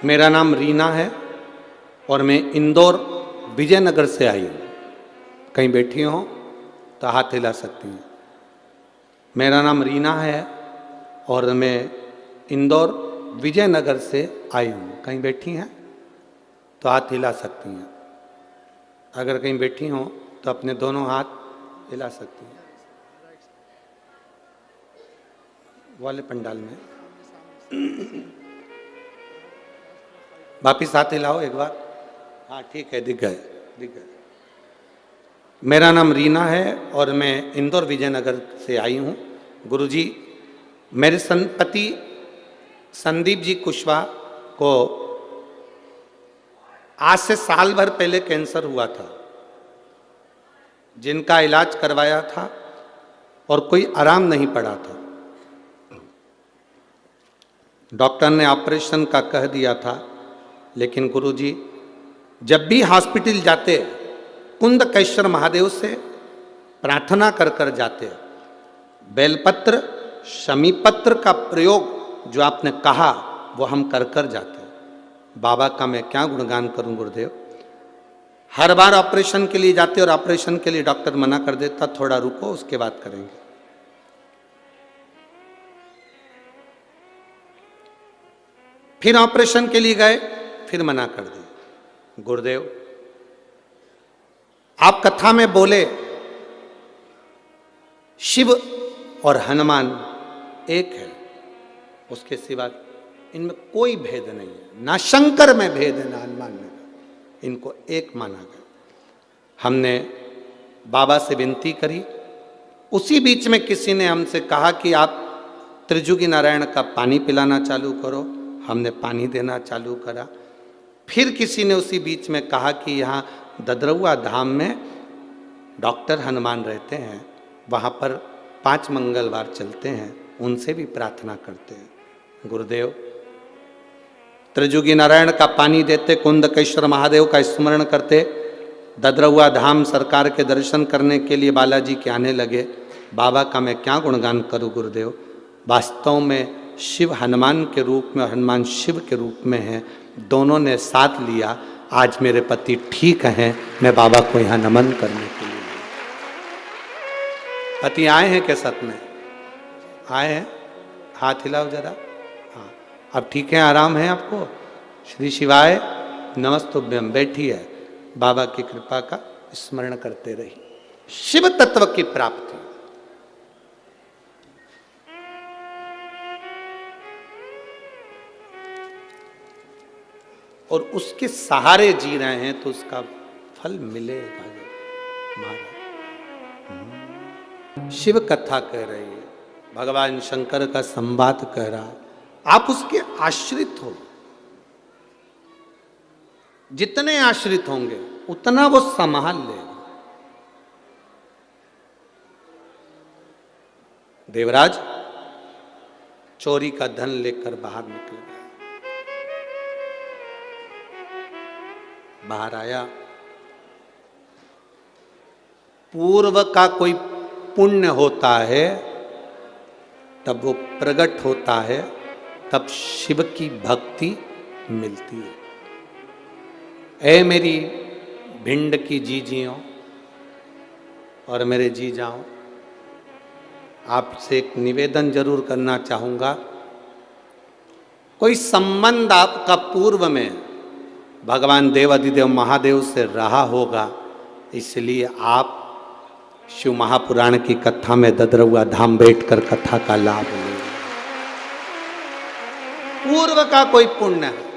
मेरा नाम रीना है और मैं इंदौर विजयनगर से आई हूँ। कहीं बैठी हो तो हाथ हिला सकती हैं। मेरा नाम रीना है और मैं इंदौर विजयनगर से आई हूँ। कहीं बैठी हैं तो हाथ हिला सकती हैं। अगर कहीं बैठी हो तो अपने दोनों हाथ हिला सकती हैं। वाले पंडाल में वापिस हाथ हिलाओ एक बार। हाँ ठीक है, दिख गए, दिख गए। मेरा नाम रीना है और मैं इंदौर विजयनगर से आई हूँ। गुरुजी, मेरे पति संदीप जी कुशवाहा को आज से साल भर पहले कैंसर हुआ था, जिनका इलाज करवाया था और कोई आराम नहीं पड़ा था। डॉक्टर ने ऑपरेशन का कह दिया था, लेकिन गुरुजी जब भी हॉस्पिटल जाते कुंदकेश्वर महादेव से प्रार्थना कर कर जाते। बेलपत्र, शमीपत्र का प्रयोग जो आपने कहा वो हम कर कर जाते। बाबा का मैं क्या गुणगान करूं गुरुदेव। हर बार ऑपरेशन के लिए जाते और ऑपरेशन के लिए डॉक्टर मना कर देता, थोड़ा रुको उसके बाद करेंगे। फिर ऑपरेशन के लिए गए, फिर मना कर दिया। गुरुदेव आप कथा में बोले शिव और हनुमान एक है, उसके सिवा इनमें कोई भेद नहीं है। ना शंकर में भेद है, ना हनुमान में, इनको एक माना गया। हमने बाबा से विनती करी, उसी बीच में किसी ने हमसे कहा कि आप त्रिजुगी नारायण का पानी पिलाना चालू करो। हमने पानी देना चालू करा। फिर किसी ने उसी बीच में कहा कि यहाँ ददरौआ धाम में डॉक्टर हनुमान रहते हैं, वहाँ पर 5 मंगलवार चलते हैं, उनसे भी प्रार्थना करते हैं। गुरुदेव त्रिजुगी नारायण का पानी देते, कुंदकेश्वर महादेव का स्मरण करते, ददरौआ धाम सरकार के दर्शन करने के लिए बालाजी के आने लगे। बाबा का मैं क्या गुणगान करूं गुरुदेव। वास्तव में शिव हनुमान के रूप में और हनुमान शिव के रूप में हैं, दोनों ने साथ लिया। आज मेरे पति ठीक हैं, मैं बाबा को यहाँ नमन करने के लिए। पति आए हैं क्या सत में? आए हैं? हाथ हिलाओ जरा। हाँ, अब ठीक है, आराम है आपको? श्री शिवाय नमस्तुभ्यम। बैठी है, बाबा की कृपा का स्मरण करते रही। शिव तत्व की प्राप्ति। और उसके सहारे जी रहे हैं तो उसका फल मिलेगा महाराज। शिव कथा कह रही है, भगवान शंकर का संवाद कह रहा है। आप उसके आश्रित हो, जितने आश्रित होंगे उतना वो संभाल लेगा। देवराज चोरी का धन लेकर बाहर निकल गया। बाहर आया, पूर्व का कोई पुण्य होता है तब वो प्रकट होता है, तब शिव की भक्ति मिलती है। ऐ मेरी भिंड की जीजियों और मेरे जी जाओ, आपसे एक निवेदन जरूर करना चाहूंगा। कोई संबंध आपका पूर्व में भगवान देवाधिदेव महादेव से रहा होगा, इसलिए आप शिव महापुराण की कथा में ददरुआ धाम बैठकर कथा का लाभ लें। पूर्व का कोई पुण्य है।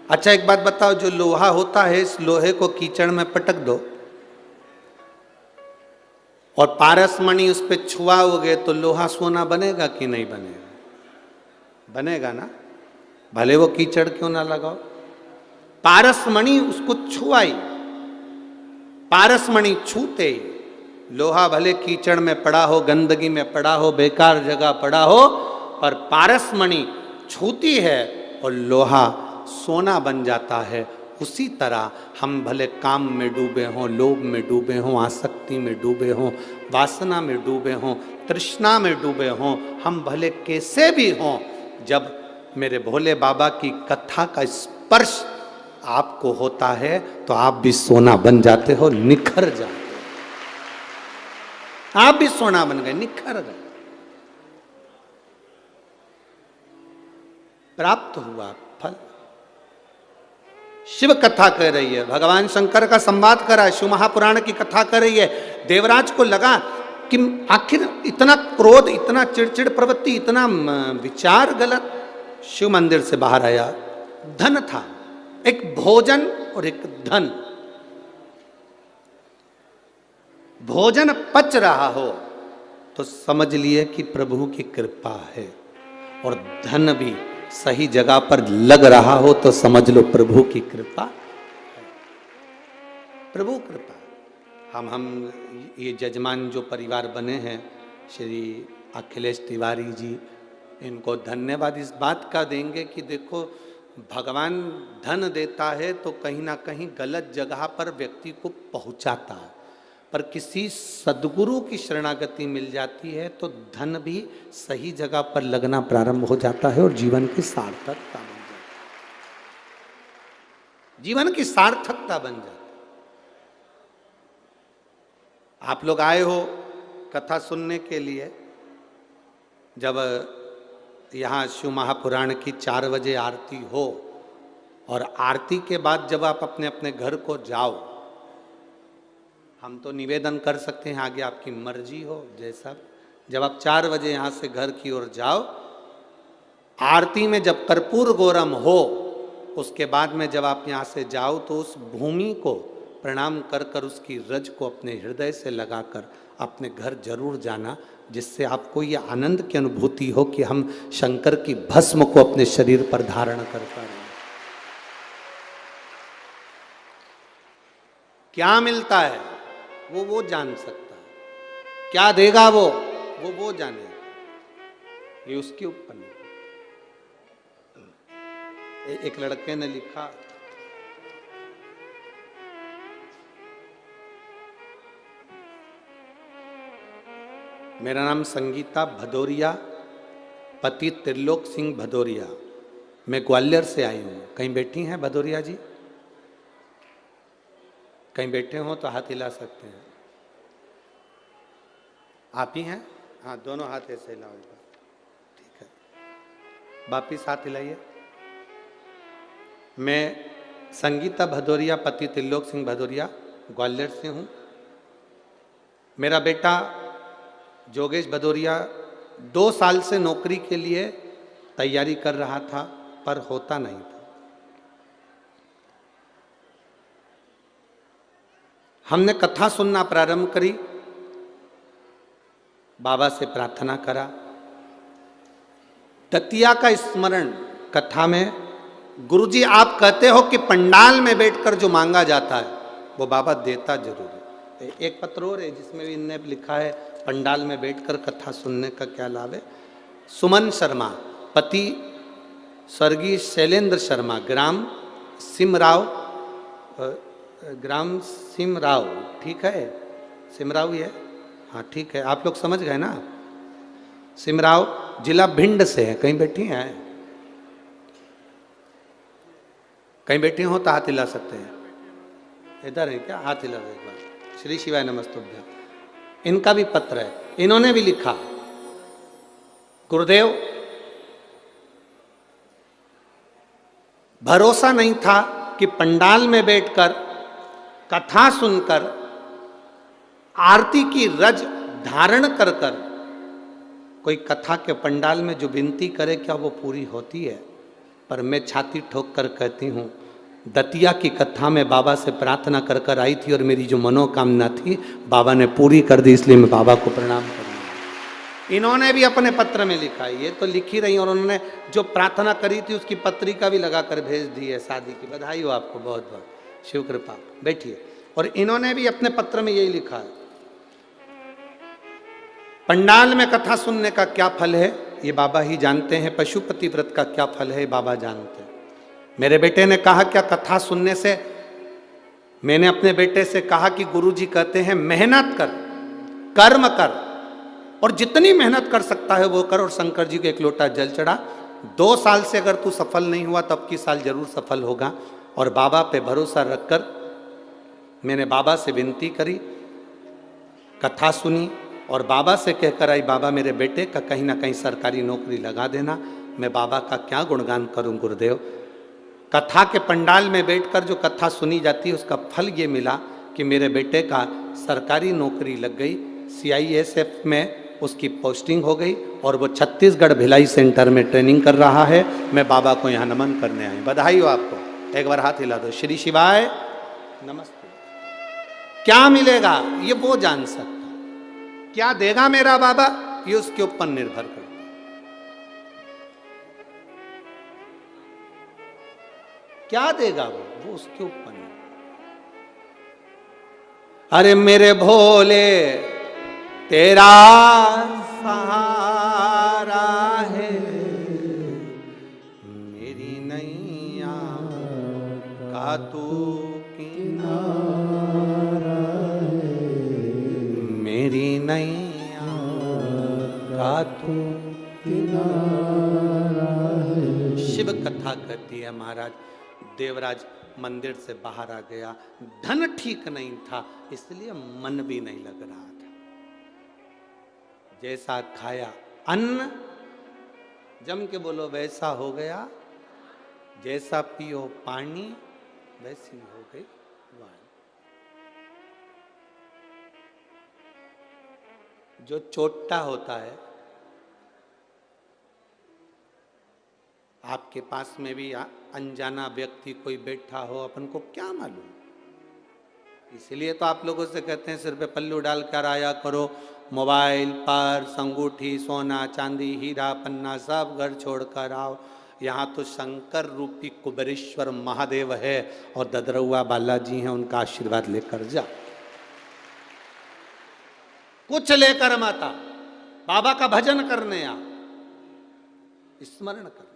अच्छा एक बात बताओ, जो लोहा होता है, इस लोहे को कीचड़ में पटक दो और पारसमणि उस पर छुआओगे तो लोहा सोना बनेगा कि नहीं बनेगा? बनेगा ना, भले वो कीचड़ क्यों ना लगाओ। पारसमणि उसको छुआई, पारसमणि छूते ही लोहा भले कीचड़ में पड़ा हो, गंदगी में पड़ा हो, बेकार जगह पड़ा हो, और पारसमणि छूती है और लोहा सोना बन जाता है। उसी तरह हम भले काम में डूबे हों, लोभ में डूबे हों, आसक्ति में डूबे हों, वासना में डूबे हों, तृष्णा में डूबे हों, हम भले कैसे भी हों, जब मेरे भोले बाबा की कथा का स्पर्श आपको होता है तो आप भी सोना बन जाते हो, निखर जाते हो। आप भी सोना बन गए, निखर गए, प्राप्त हुआ फल। शिव कथा कह रही है, भगवान शंकर का संवाद कर रहा है, शिव महापुराण की कथा कर रही है। देवराज को लगा कि आखिर इतना क्रोध, इतना चिड़चिड़ प्रवृत्ति, इतना विचार गलत। शिव मंदिर से बाहर आया, धन था, एक भोजन और एक धन। भोजन पच रहा हो तो समझ लिए कि प्रभु की कृपा है, और धन भी सही जगह पर लग रहा हो तो समझ लो प्रभु की कृपा है। प्रभु कृपा। हम ये जजमान जो परिवार बने हैं, श्री अखिलेश तिवारी जी, इनको धन्यवाद इस बात का देंगे कि देखो, भगवान धन देता है तो कहीं ना कहीं गलत जगह पर व्यक्ति को पहुंचाता है, पर किसी सदगुरु की शरणागति मिल जाती है तो धन भी सही जगह पर लगना प्रारंभ हो जाता है और जीवन की सार्थकता बन जाती है। जीवन की सार्थकता बन जाती है। आप लोग आए हो कथा सुनने के लिए, जब यहाँ शिव महापुराण की 4 बजे आरती हो और आरती के बाद जब आप अपने अपने घर को जाओ, हम तो निवेदन कर सकते हैं, आगे आपकी मर्जी हो जैसा। जब आप 4 बजे यहाँ से घर की ओर जाओ, आरती में जब कर्पूर गौरम हो, उसके बाद में जब आप यहाँ से जाओ तो उस भूमि को प्रणाम कर कर उसकी रज को अपने हृदय से लगाकर अपने घर जरूर जाना, जिससे आपको ये आनंद की अनुभूति हो कि हम शंकर की भस्म को अपने शरीर पर धारण कर पा रहे हैं। क्या मिलता है वो जान सकता है, क्या देगा वो जाने, ये उसके ऊपर नहीं। एक लड़के ने लिखा, मेरा नाम संगीता भदौरिया, पति त्रिलोक सिंह भदौरिया, मैं ग्वालियर से आई हूँ। कहीं बैठी हैं भदौरिया जी? कहीं बैठे हो तो हाथ हिला सकते हैं। आप ही हैं? हाँ, दोनों हाथ ऐसे हिलाओ, ठीक है। वापिस हाथ हिलाइए। मैं संगीता भदौरिया, पति त्रिलोक सिंह भदौरिया, ग्वालियर से हूँ। मेरा बेटा जोगेश भदौरिया 2 साल से नौकरी के लिए तैयारी कर रहा था, पर होता नहीं था। हमने कथा सुनना प्रारंभ करी, बाबा से प्रार्थना करा। दतिया का स्मरण कथा में, गुरुजी आप कहते हो कि पंडाल में बैठकर जो मांगा जाता है वो बाबा देता जरूर है। एक पत्र और है जिसमें भी इनने लिखा है पंडाल में बैठकर कथा सुनने का क्या लाभ है। सुमन शर्मा, पति स्वर्गीय शैलेंद्र शर्मा, ग्राम सिमराव, ठीक है, सिमराव ही है, हाँ ठीक है, आप लोग समझ गए ना। सिमराव जिला भिंड से है। कहीं बैठी हैं, कहीं बैठी हो तो हाथ हिला सकते हैं। इधर है क्या? हाथ हिला एक बार। श्री शिवाय नमस्तुभ्यं। इनका भी पत्र है, इन्होंने भी लिखा, गुरुदेव भरोसा नहीं था कि पंडाल में बैठकर कथा सुनकर आरती की रज धारण कर कर कोई कथा के पंडाल में जो विनती करे क्या वो पूरी होती है। पर मैं छाती ठोक कर कहती हूँ, दतिया की कथा में बाबा से प्रार्थना कर कर आई थी और मेरी जो मनोकामना थी बाबा ने पूरी कर दी, इसलिए मैं बाबा को प्रणाम कर रही हूँ। इन्होंने भी अपने पत्र में लिखा है, ये तो लिख ही रही और उन्होंने जो प्रार्थना करी थी उसकी पत्रिका भी लगा कर भेज दी है। शादी की बधाई हो आपको, बहुत बहुत शिव कृपा। बैठिए। और इन्होंने भी अपने पत्र में यही लिखा है, पंडाल में कथा सुनने का क्या फल है ये बाबा ही जानते हैं, पशुपति व्रत का क्या फल है बाबा जानते हैं। मेरे बेटे ने कहा क्या कथा सुनने से, मैंने अपने बेटे से कहा कि गुरुजी कहते हैं मेहनत कर, कर्म कर, और जितनी मेहनत कर सकता है वो कर। और शंकर जी को एक लोटा जल चढ़ा। 2 साल से अगर तू सफल नहीं हुआ तब की साल जरूर सफल होगा। और बाबा पे भरोसा रखकर मैंने बाबा से विनती करी, कथा सुनी और बाबा से कहकर आई, बाबा मेरे बेटे का कहीं ना कहीं सरकारी नौकरी लगा देना। मैं बाबा का क्या गुणगान करूं गुरुदेव। कथा के पंडाल में बैठकर जो कथा सुनी जाती है उसका फल ये मिला कि मेरे बेटे का सरकारी नौकरी लग गई, CISF में उसकी पोस्टिंग हो गई और वो छत्तीसगढ़ भिलाई सेंटर में ट्रेनिंग कर रहा है। मैं बाबा को यहाँ नमन करने आई। बधाई हो आपको, एक बार हाथ हिला दो। श्री शिवाय नमस्ते। क्या मिलेगा ये वो जान सकता, क्या देगा मेरा बाबा ये उसके ऊपर निर्भर करता। क्या देगा वो उसके ऊपर नहीं। अरे मेरे भोले तेरा सहारा है, मेरी नैया का तू किनारा है, मेरी नैया का तू किनारा है। शिव कथा कहती है महाराज, देवराज मंदिर से बाहर आ गया, धन ठीक नहीं था इसलिए मन भी नहीं लग रहा था। जैसा खाया अन्न, जम के बोलो वैसा हो गया, जैसा पियो पानी वैसी हो गई वाणी। जो चोट्टा होता है, आपके पास में भी अनजाना व्यक्ति कोई बैठा हो, अपन को क्या मालूम। इसलिए तो आप लोगों से कहते हैं सिर पे पल्लू डाल कर आया करो, मोबाइल, पर्स, अंगूठी, सोना चांदी, हीरा पन्ना सब घर छोड़ कर आओ। यहाँ तो शंकर रूपी कुबेरेश्वर महादेव है और ददरउआ बालाजी हैं, उनका आशीर्वाद लेकर जा। कुछ लेकर माता बाबा का भजन करने आ, स्मरण कर।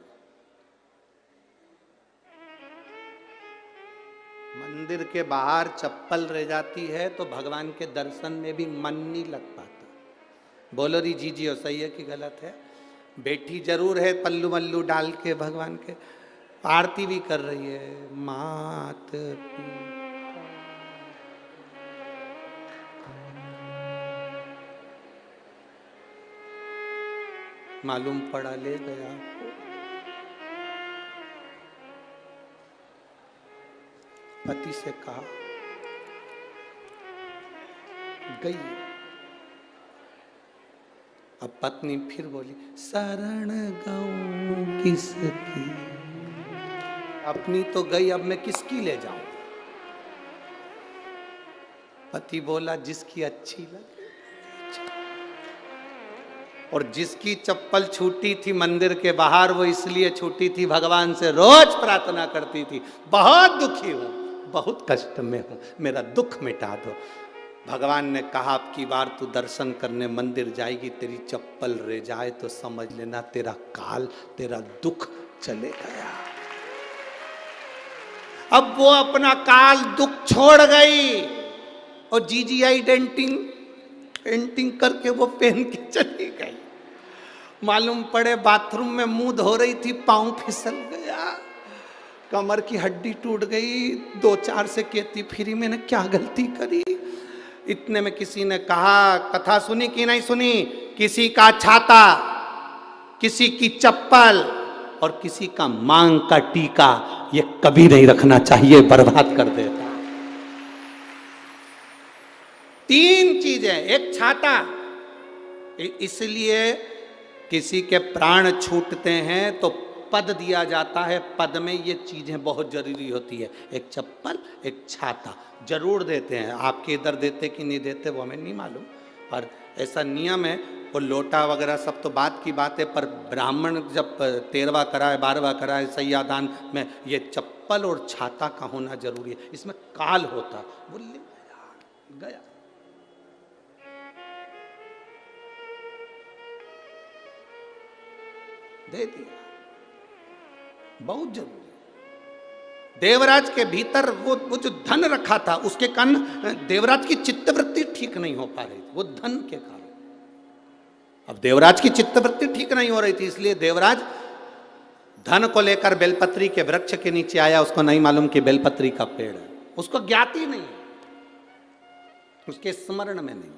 मंदिर के बाहर चप्पल रह जाती है तो भगवान के दर्शन में भी मन नहीं लग पाता। बोलो री जी हो, सही है कि गलत है। बैठी जरूर है पल्लू मल्लू डाल के, भगवान के आरती भी कर रही है। मात मालूम पड़ा, ले गया। पति से कहा, गई। अब पत्नी फिर बोली, शरण गाऊं किसकी, अपनी तो गई अब मैं किसकी ले जाऊं। पति बोला जिसकी अच्छी लगे। और जिसकी चप्पल छूटी थी मंदिर के बाहर, वो इसलिए छूटी थी, भगवान से रोज प्रार्थना करती थी, बहुत दुखी हूं, बहुत कष्ट में हूं, मेरा दुख मिटा दो। भगवान ने कहा अब की बार तू दर्शन करने मंदिर जाएगी, तेरी चप्पल रह जाए तो समझ लेना तेरा काल, तेरा दुख चले गया। अब वो अपना काल दुख छोड़ गई और जीजीआई पेंटिंग करके वो पहन के चली गई। मालूम पड़े बाथरूम में मुंह धो रही थी, पांव फिसल गया, कमर की हड्डी टूट गई, 2-4 से कहती फिरी मैंने क्या गलती करी। इतने में किसी ने कहा, कथा सुनी कि नहीं सुनी, किसी का छाता, किसी की चप्पल और किसी का मांग का टीका, ये कभी नहीं रखना चाहिए, बर्बाद कर देता। 3 चीजें, एक छाता, इसलिए किसी के प्राण छूटते हैं तो पद दिया जाता है, पद में ये चीजें बहुत जरूरी होती है, एक चप्पल, एक छाता जरूर देते हैं। आपके इधर देते कि नहीं देते वो हमें नहीं मालूम, और ऐसा नियम है। वो लोटा वगैरह सब तो बात की बात है, पर ब्राह्मण जब 13वां कराए 12वां कराए सैयादान में, ये चप्पल और छाता का होना जरूरी है, इसमें काल होता। बोले गया दे दिया, बहुत जरूरी। देवराज के भीतर वो जो धन रखा था, उसके कारण देवराज की चित्तवृत्ति ठीक नहीं हो पा रही थी, वो धन के कारण। अब देवराज की चित्तवृत्ति ठीक नहीं हो रही थी, इसलिए देवराज धन को लेकर बेलपत्री के वृक्ष के नीचे आया। उसको नहीं मालूम कि बेलपत्री का पेड़ है, उसको ज्ञात ही नहीं, उसके स्मरण में नहीं।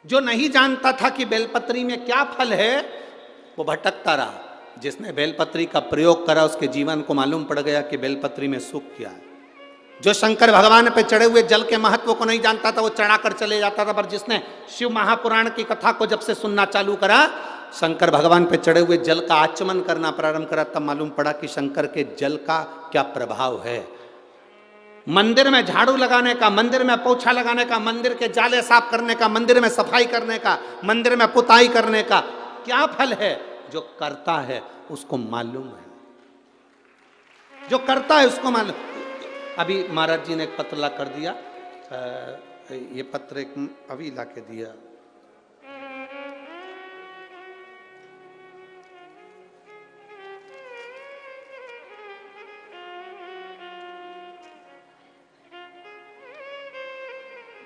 जो नहीं जानता था कि बेलपत्री में क्या फल है, वो भटकता रहा। जिसने बेलपत्री का प्रयोग करा, उसके जीवन को मालूम पड़ गया कि बेलपत्री में सुख क्या है। जो शंकर भगवान पे चढ़े हुए जल के महत्व को नहीं जानता था, वो चढ़ाकर चले जाता था। पर जिसने शिव महापुराण की कथा को जब से सुनना चालू करा, शंकर भगवान पे चढ़े हुए जल का आचमन करना प्रारंभ करा, तब मालूम पड़ा कि शंकर के जल का क्या प्रभाव है। मंदिर में झाड़ू लगाने का, मंदिर में पोछा लगाने का, मंदिर के जाले साफ करने का, मंदिर में सफाई करने का, मंदिर में पुताई करने का क्या फल है, जो करता है उसको मालूम है, जो करता है उसको मालूम। अभी महाराज जी ने एक पत्र ला कर दिया, ये पत्र एक अभी ला के दिया।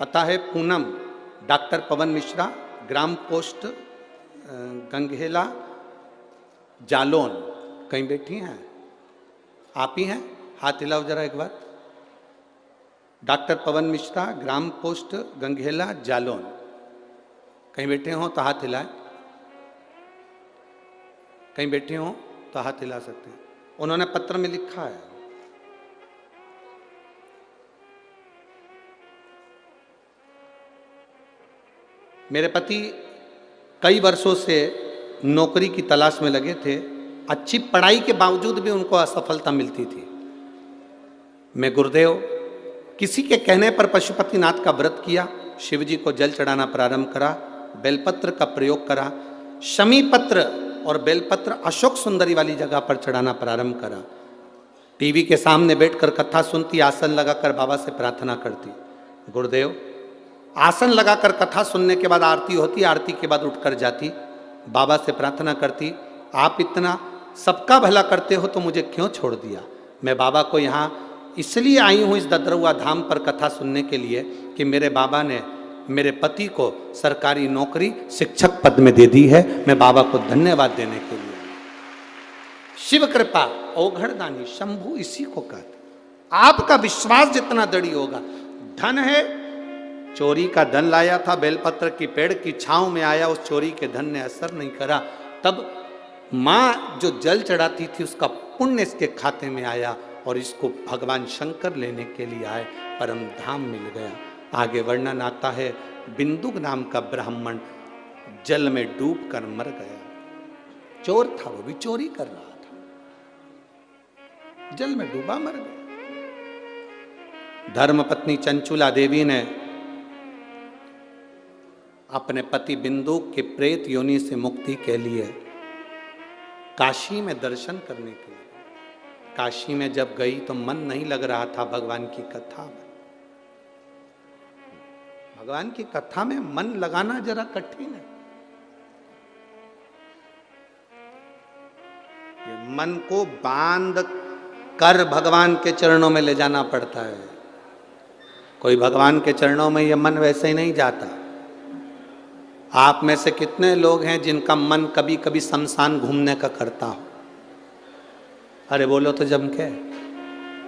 पता है पूनम, डॉक्टर पवन मिश्रा, ग्राम पोस्ट गंगहेला जालौन। कहीं बैठी हैं आप ही हैं? हाथ हिलाओ जरा एक बार। डॉक्टर पवन मिश्रा, ग्राम पोस्ट गंगहेला जालौन। कहीं बैठे हो तो हाथ हिलाएं, कहीं बैठे हो तो हाथ हिला सकते हैं। उन्होंने पत्र में लिखा है, मेरे पति कई वर्षों से नौकरी की तलाश में लगे थे, अच्छी पढ़ाई के बावजूद भी उनको असफलता मिलती थी। मैं गुरुदेव किसी के कहने पर पशुपतिनाथ का व्रत किया, शिव जी को जल चढ़ाना प्रारंभ करा, बेलपत्र का प्रयोग करा, शमी पत्र और बेलपत्र अशोक सुंदरी वाली जगह पर चढ़ाना प्रारंभ करा। टीवी के सामने बैठकर कथा सुनती, आसन लगाकर बाबा से प्रार्थना करती। गुरुदेव आसन लगाकर कथा सुनने के बाद आरती होती, आरती के बाद उठकर जाती, बाबा से प्रार्थना करती, आप इतना सबका भला करते हो तो मुझे क्यों छोड़ दिया। मैं बाबा को यहाँ इसलिए आई हूँ इस ददरुआ धाम पर कथा सुनने के लिए कि मेरे बाबा ने मेरे पति को सरकारी नौकरी शिक्षक पद में दे दी है। मैं बाबा को धन्यवाद देने के लिए। शिव कृपा औघड़दानी शंभु इसी को कहते। आपका विश्वास जितना दृढ़ होगा, धन है, चोरी का धन लाया था, बेलपत्र की पेड़ की छांव में आया, उस चोरी के धन ने असर नहीं करा। तब माँ जो जल चढ़ाती थी उसका पुण्य इसके खाते में आया और इसको भगवान शंकर लेने के लिए आए, परम धाम मिल गया। आगे वर्णन आता है, बिंदुक नाम का ब्राह्मण जल में डूब कर मर गया। चोर था, वो भी चोरी कर रहा था, जल में डूबा मर गया। धर्मपत्नी चंचुला देवी ने अपने पति बिंदु के प्रेत योनि से मुक्ति के लिए काशी में दर्शन करने के लिए, काशी में जब गई तो मन नहीं लग रहा था भगवान की कथा में। भगवान की कथा में मन लगाना जरा कठिन है। ये मन को बांध कर भगवान के चरणों में ले जाना पड़ता है। कोई भगवान के चरणों में ये मन वैसे ही नहीं जाता। आप में से कितने लोग हैं जिनका मन कभी कभी शमशान घूमने का करता हो? अरे बोलो तो जम के,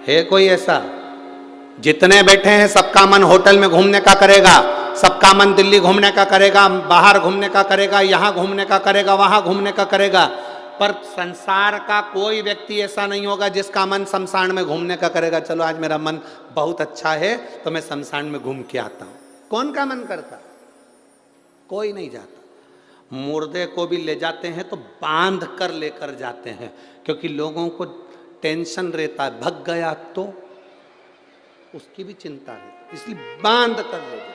है कोई ऐसा? जितने बैठे हैं सबका मन होटल में घूमने का करेगा, सबका मन दिल्ली घूमने का करेगा, बाहर घूमने का करेगा, यहां घूमने का करेगा, वहां घूमने का करेगा, पर संसार का कोई व्यक्ति ऐसा नहीं होगा जिसका मन शमशान में घूमने का करेगा। चलो आज मेरा मन बहुत अच्छा है तो मैं शमशान में घूम के आता हूं। कौन का मन करता? कोई नहीं जाता। मुर्दे को भी ले जाते हैं तो बांध कर लेकर जाते हैं, क्योंकि लोगों को टेंशन रहता है, भग गया तो उसकी भी चिंता है, इसलिए बांध कर ले जाते।